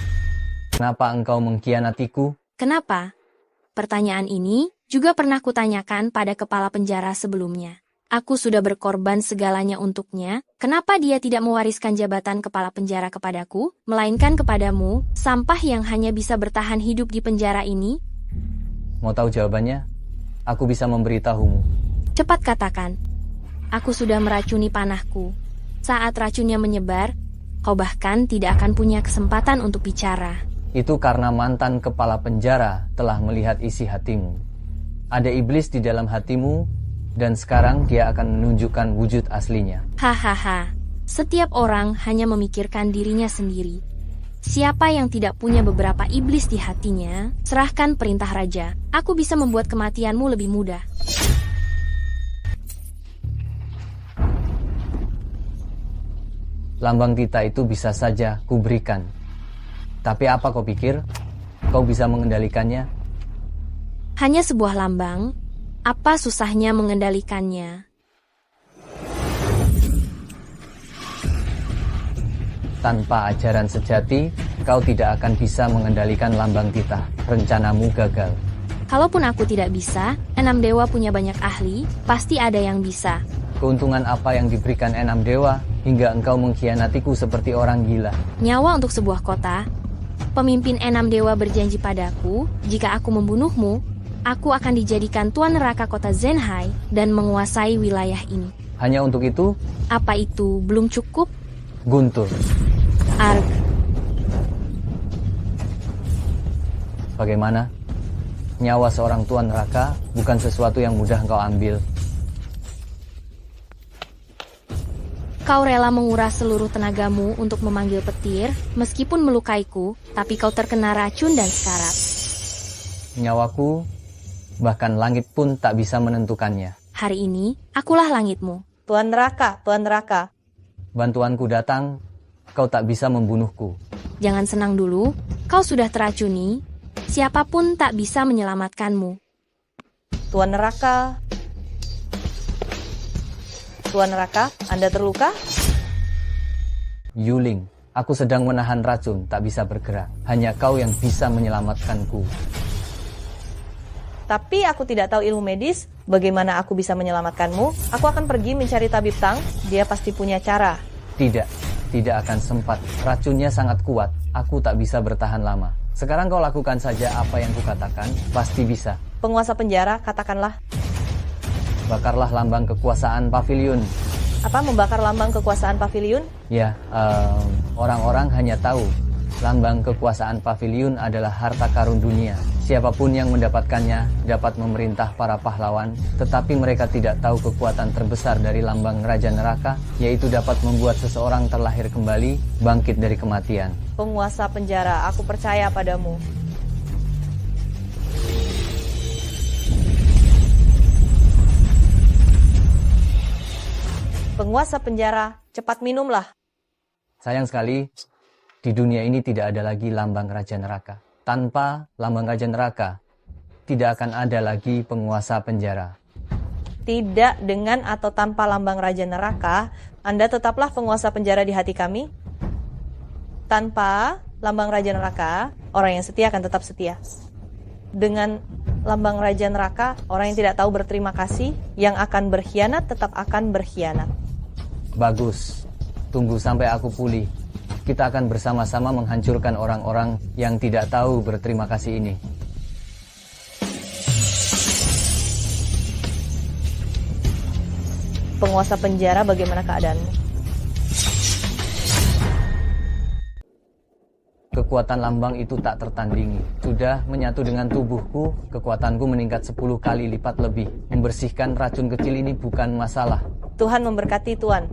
Kenapa engkau mengkhianatiku? Kenapa? Pertanyaan ini juga pernah kutanyakan pada kepala penjara sebelumnya. Aku sudah berkorban segalanya untuknya, kenapa dia tidak mewariskan jabatan kepala penjara kepadaku, melainkan kepadamu, sampah yang hanya bisa bertahan hidup di penjara ini? Mau tahu jawabannya? Aku bisa memberitahumu. Cepat katakan. Aku sudah meracuni panahku. Saat racunnya menyebar, kau bahkan tidak akan punya kesempatan untuk bicara. Itu karena mantan kepala penjara telah melihat isi hatimu. Ada iblis di dalam hatimu, dan sekarang dia akan menunjukkan wujud aslinya. Hahaha, setiap orang hanya memikirkan dirinya sendiri. Siapa yang tidak punya beberapa iblis di hatinya, serahkan perintah raja. Aku bisa membuat kematianmu lebih mudah. Lambang Tita itu bisa saja kuberikan. Tapi apa kau pikir? Kau bisa mengendalikannya? Hanya sebuah lambang. Apa susahnya mengendalikannya? Tanpa ajaran sejati, kau tidak akan bisa mengendalikan lambang Tita. Rencanamu gagal. Kalaupun aku tidak bisa, Enam Dewa punya banyak ahli, pasti ada yang bisa. Keuntungan apa yang diberikan Enam Dewa hingga engkau mengkhianatiku seperti orang gila? Nyawa untuk sebuah kota. Pemimpin Enam Dewa berjanji padaku, jika aku membunuhmu, aku akan dijadikan tuan neraka kota Zhenhai dan menguasai wilayah ini. Hanya untuk itu? Apa itu belum cukup? Guntur. Arg. Bagaimana? Nyawa seorang tuan neraka bukan sesuatu yang mudah engkau ambil. Kau rela menguras seluruh tenagamu untuk memanggil petir, meskipun melukaiku, tapi kau terkena racun dan sekarat. Nyawaku, bahkan langit pun tak bisa menentukannya. Hari ini, akulah langitmu. Tuan neraka, tuan neraka. Bantuanku datang, kau tak bisa membunuhku. Jangan senang dulu, kau sudah teracuni, siapapun tak bisa menyelamatkanmu. Tuan neraka. Tuan neraka, Anda terluka? Yuling, aku sedang menahan racun, tak bisa bergerak. Hanya kau yang bisa menyelamatkanku. Tapi aku tidak tahu ilmu medis, bagaimana aku bisa menyelamatkanmu? Aku akan pergi mencari tabib Tang, dia pasti punya cara. Tidak akan sempat. Racunnya sangat kuat, aku tak bisa bertahan lama. Sekarang kau lakukan saja apa yang kukatakan, pasti bisa. Penguasa penjara, katakanlah. Bakarlah lambang kekuasaan pavilion. Apa, membakar lambang kekuasaan paviliun? Ya, orang-orang hanya tahu lambang kekuasaan paviliun adalah harta karun dunia. Siapapun yang mendapatkannya dapat memerintah para pahlawan, tetapi mereka tidak tahu kekuatan terbesar dari lambang Raja Neraka, yaitu dapat membuat seseorang terlahir kembali, bangkit dari kematian. Penguasa penjara, aku percaya padamu. Penguasa penjara, cepat minumlah. Sayang sekali, di dunia ini tidak ada lagi lambang Raja Neraka. Tanpa lambang Raja Neraka, tidak akan ada lagi penguasa penjara. Tidak dengan atau tanpa lambang Raja Neraka, Anda tetaplah penguasa penjara di hati kami. Tanpa lambang Raja Neraka, orang yang setia akan tetap setia. Dengan lambang Raja Neraka, orang yang tidak tahu berterima kasih, yang akan berkhianat tetap akan berkhianat. Bagus, tunggu sampai aku pulih. Kita akan bersama-sama menghancurkan orang-orang yang tidak tahu berterima kasih ini. Penguasa penjara, bagaimana keadaanmu? Kekuatan lambang itu tak tertandingi. Sudah menyatu dengan tubuhku, kekuatanku meningkat 10 kali lipat lebih. Membersihkan racun kecil ini bukan masalah. Tuhan memberkati, Tuan.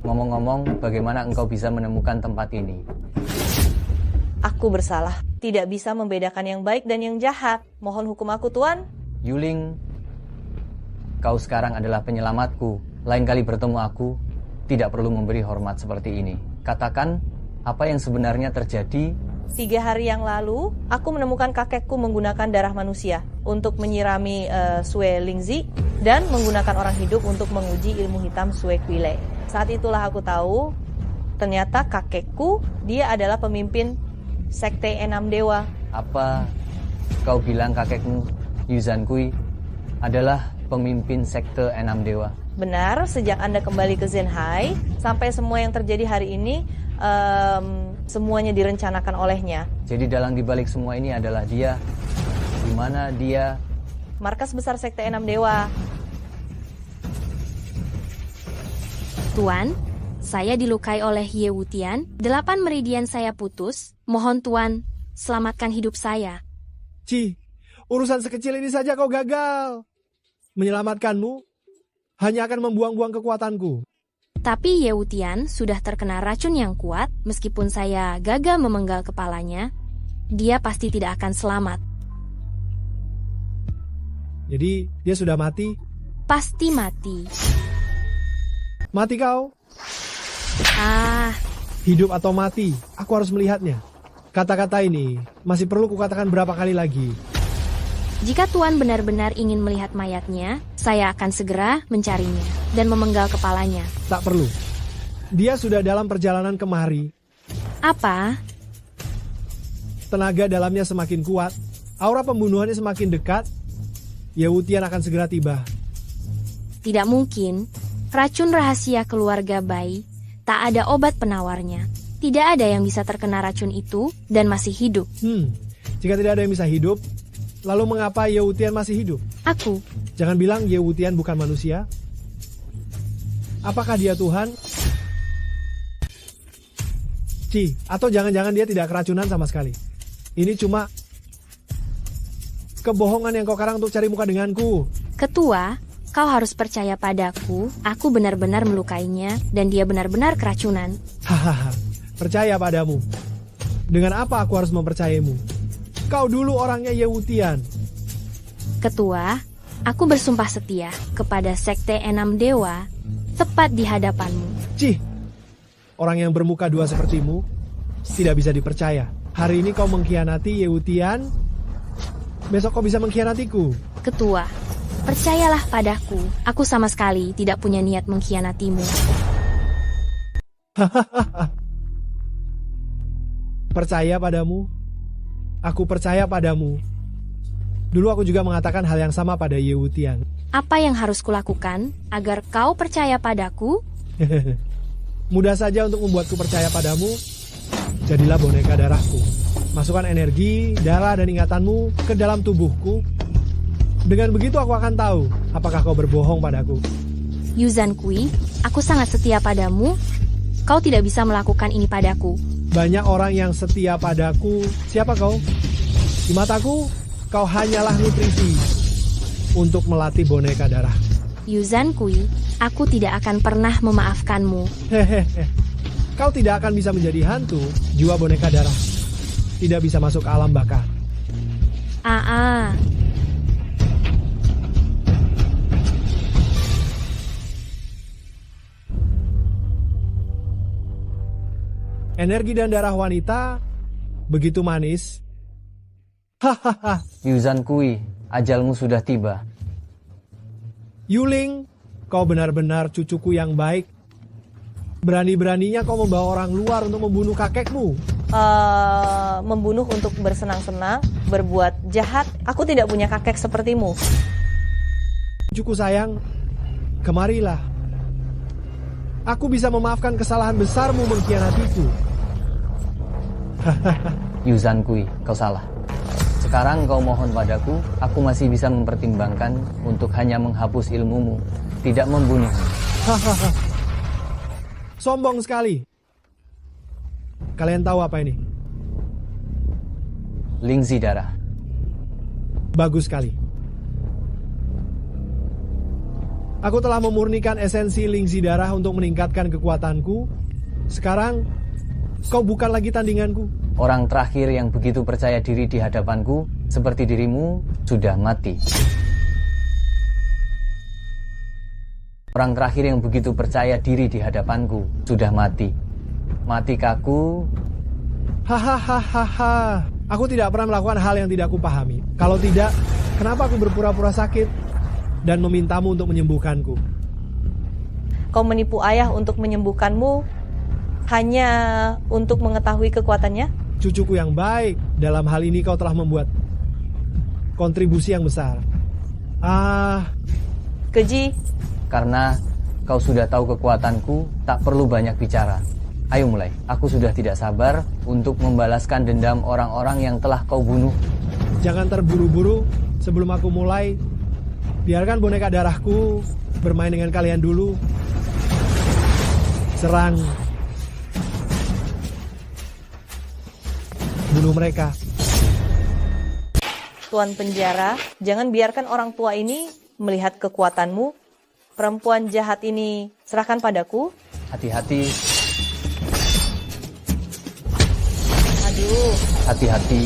Ngomong-ngomong, bagaimana engkau bisa menemukan tempat ini? Aku bersalah. Tidak bisa membedakan yang baik dan yang jahat. Mohon hukum aku, Tuan. Yuling, kau sekarang adalah penyelamatku. Lain kali bertemu aku, tidak perlu memberi hormat seperti ini. Katakan, apa yang sebenarnya terjadi? 3 hari yang lalu, aku menemukan kakekku menggunakan darah manusia untuk menyirami Sue Lingzi dan menggunakan orang hidup untuk menguji ilmu hitam Sue Quile. Saat itulah aku tahu, ternyata kakekku, dia adalah pemimpin Sekte Enam Dewa. Apa kau bilang kakekmu, Yuzhan Kui, adalah pemimpin Sekte Enam Dewa? Benar, sejak Anda kembali ke Zenhai, sampai semua yang terjadi hari ini, semuanya direncanakan olehnya. Jadi dalang dibalik semua ini adalah dia. Di mana dia? Markas besar Sekte Enam Dewa. Tuan, saya dilukai oleh Ye Wutian, 8 meridian saya putus. Mohon Tuan, selamatkan hidup saya. Ci, urusan sekecil ini saja kau gagal. Menyelamatkanmu hanya akan membuang-buang kekuatanku. Tapi Ye Wutian sudah terkena racun yang kuat, meskipun saya gagal memenggal kepalanya, dia pasti tidak akan selamat. Jadi, dia sudah mati? Pasti mati. Mati kau? Hidup atau mati, aku harus melihatnya. Kata-kata ini masih perlu kukatakan berapa kali lagi. Jika Tuan benar-benar ingin melihat mayatnya, saya akan segera mencarinya dan memenggal kepalanya. Tak perlu. Dia sudah dalam perjalanan kemari. Apa? Tenaga dalamnya semakin kuat, aura pembunuhannya semakin dekat. Ye Wutian akan segera tiba. Tidak mungkin. Racun rahasia keluarga Bai, tak ada obat penawarnya. Tidak ada yang bisa terkena racun itu dan masih hidup. Jika tidak ada yang bisa hidup, lalu mengapa Ye Wutian masih hidup? Aku. Jangan bilang Ye Wutian bukan manusia. Apakah dia Tuhan? Ci, atau jangan-jangan dia tidak keracunan sama sekali. Ini cuma kebohongan yang kau karang untuk cari muka denganku. Ketua, kau harus percaya padaku, aku benar-benar melukainya dan dia benar-benar keracunan. Hahaha, percaya padamu. Dengan apa aku harus mempercayaimu? Kau dulu orangnya Ye Wutian. Ketua, aku bersumpah setia kepada Sekte Enam Dewa tepat di hadapanmu. Cih, orang yang bermuka dua sepertimu tidak bisa dipercaya. Hari ini kau mengkhianati Ye Wutian, besok kau bisa mengkhianatiku. Ketua, percayalah padaku, aku sama sekali tidak punya niat mengkhianatimu. Percaya padamu? Aku percaya padamu. Dulu aku juga mengatakan hal yang sama pada Ye Wutian. Apa yang harus kulakukan agar kau percaya padaku? Mudah saja untuk membuatku percaya padamu. Jadilah boneka darahku. Masukkan energi, darah dan ingatanmu ke dalam tubuhku. Dengan begitu aku akan tahu apakah kau berbohong padaku. Yuzhan Kui, aku sangat setia padamu. Kau tidak bisa melakukan ini padaku. Banyak orang yang setia padaku. Siapa kau? Di mataku, kau hanyalah nutrisi untuk melatih boneka darah. Yuzhan Kui, aku tidak akan pernah memaafkanmu. Hehehe. Kau tidak akan bisa menjadi hantu jiwa boneka darah. Tidak bisa masuk ke alam baka. Energi dan darah wanita begitu manis. Hahaha. Yuzhan Kui, ajalmu sudah tiba. Yuling, kau benar-benar cucuku yang baik. Berani-beraninya kau membawa orang luar untuk membunuh kakekmu. Membunuh untuk bersenang-senang, berbuat jahat. Aku tidak punya kakek sepertimu. Cucuku sayang, kemarilah. Aku bisa memaafkan kesalahan besarmu mengkhianatiku. Yuzhan Kui, kau salah. Sekarang kau mohon padaku, aku masih bisa mempertimbangkan untuk hanya menghapus ilmumu, tidak membunuhmu. Sombong sekali. Kalian tahu apa ini? Lingzi darah. Bagus sekali. Aku telah memurnikan esensi lingzi darah untuk meningkatkan kekuatanku. Sekarang, kau bukan lagi tandinganku. Orang terakhir yang begitu percaya diri di hadapanku, seperti dirimu, sudah mati. Orang terakhir yang begitu percaya diri di hadapanku, sudah mati. Mati kaku. Hahaha. Aku tidak pernah melakukan hal yang tidak aku pahami. Kalau tidak, kenapa aku berpura-pura sakit dan memintamu untuk menyembuhkanku? Kau menipu ayah untuk menyembuhkanmu hanya untuk mengetahui kekuatannya? Cucuku yang baik, dalam hal ini kau telah membuat kontribusi yang besar. Keji. Karena kau sudah tahu kekuatanku, tak perlu banyak bicara. Ayo mulai, aku sudah tidak sabar untuk membalaskan dendam orang-orang yang telah kau bunuh. Jangan terburu-buru, sebelum aku mulai, biarkan boneka darahku bermain dengan kalian dulu. Serang. Bunuh mereka. Tuan penjara, jangan biarkan orang tua ini melihat kekuatanmu. Perempuan jahat ini serahkan padaku. Hati-hati. Aduh. Hati-hati.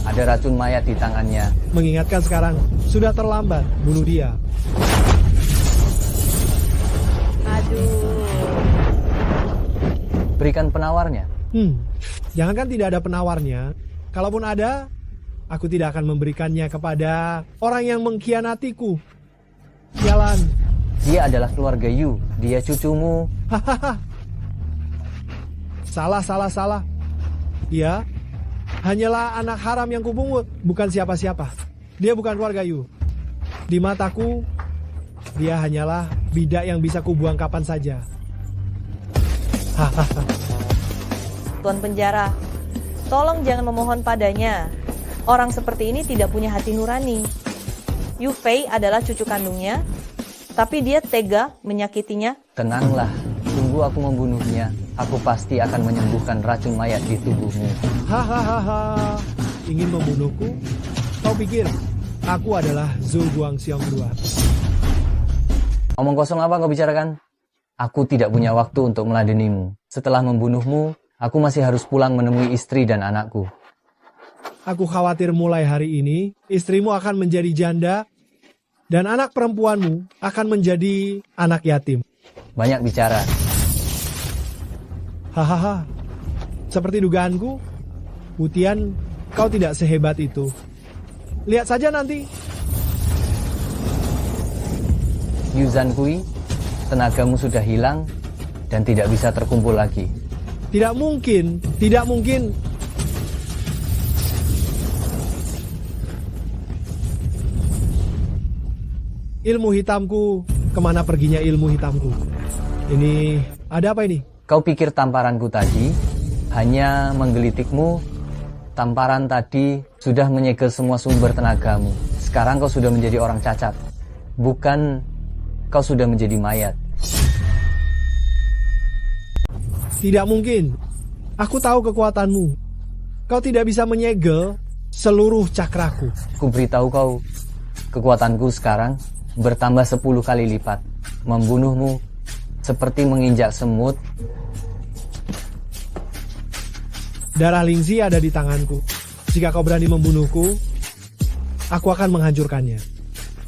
Ada racun mayat di tangannya. Mengingatkan sekarang, sudah terlambat. Bunuh dia. Aduh. Berikan penawarnya. Jangankan tidak ada penawarnya. Kalaupun ada, aku tidak akan memberikannya kepada orang yang mengkhianatiku. Jalan. Dia adalah keluarga Yu. Dia cucumu. Salah. Dia hanyalah anak haram yang kupungut, bukan siapa-siapa. Dia bukan keluarga Yu. Di mataku, dia hanyalah bidak yang bisa kubuang kapan saja. Tuan penjara, tolong jangan memohon padanya. Orang seperti ini tidak punya hati nurani. Yu Fei adalah cucu kandungnya, tapi dia tega menyakitinya. Tenanglah, tunggu aku membunuhnya. Aku pasti akan menyembuhkan racun mayat di tubuhmu. Hahaha, ingin membunuhku? Kau pikir aku adalah Zhou Guangxiong II? Omong kosong apa kau bicarakan? Aku tidak punya waktu untuk meladenimu. Setelah membunuhmu, aku masih harus pulang menemui istri dan anakku. Aku khawatir mulai hari ini, istrimu akan menjadi janda, dan anak perempuanmu akan menjadi anak yatim. Banyak bicara. Hahaha, seperti dugaanku, Wutian, kau tidak sehebat itu. Lihat saja nanti. Yuzhan Kui, tenagamu sudah hilang dan tidak bisa terkumpul lagi. Tidak mungkin, tidak mungkin. Ilmu hitamku, kemana perginya ilmu hitamku? Ini, ada apa ini? Kau pikir tamparanku tadi hanya menggelitikmu? Tamparan tadi sudah menyegel semua sumber tenagamu. Sekarang kau sudah menjadi orang cacat. Bukan kau sudah menjadi mayat. Tidak mungkin. Aku tahu kekuatanmu. Kau tidak bisa menyegel seluruh cakraku. Ku beritahu kau, kekuatanku sekarang bertambah 10 kali lipat. Membunuhmu seperti menginjak semut. Darah Lingzi ada di tanganku. Jika kau berani membunuhku, aku akan menghancurkannya.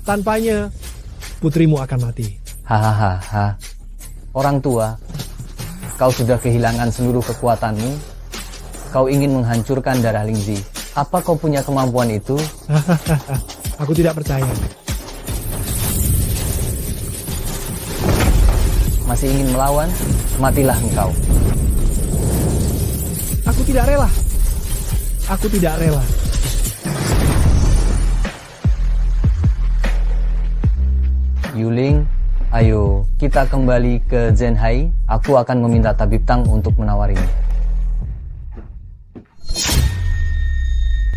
Tanpanya, putrimu akan mati. Hahaha. Orang tua, kau sudah kehilangan seluruh kekuatanmu. Kau ingin menghancurkan darah Lingzi. Apa kau punya kemampuan itu? Aku tidak percaya. Masih ingin melawan? Matilah engkau. Aku tidak rela. Aku tidak rela. Yuling, ayo kita kembali ke Zenhai. Aku akan meminta Tabib Tang untuk menawarimu.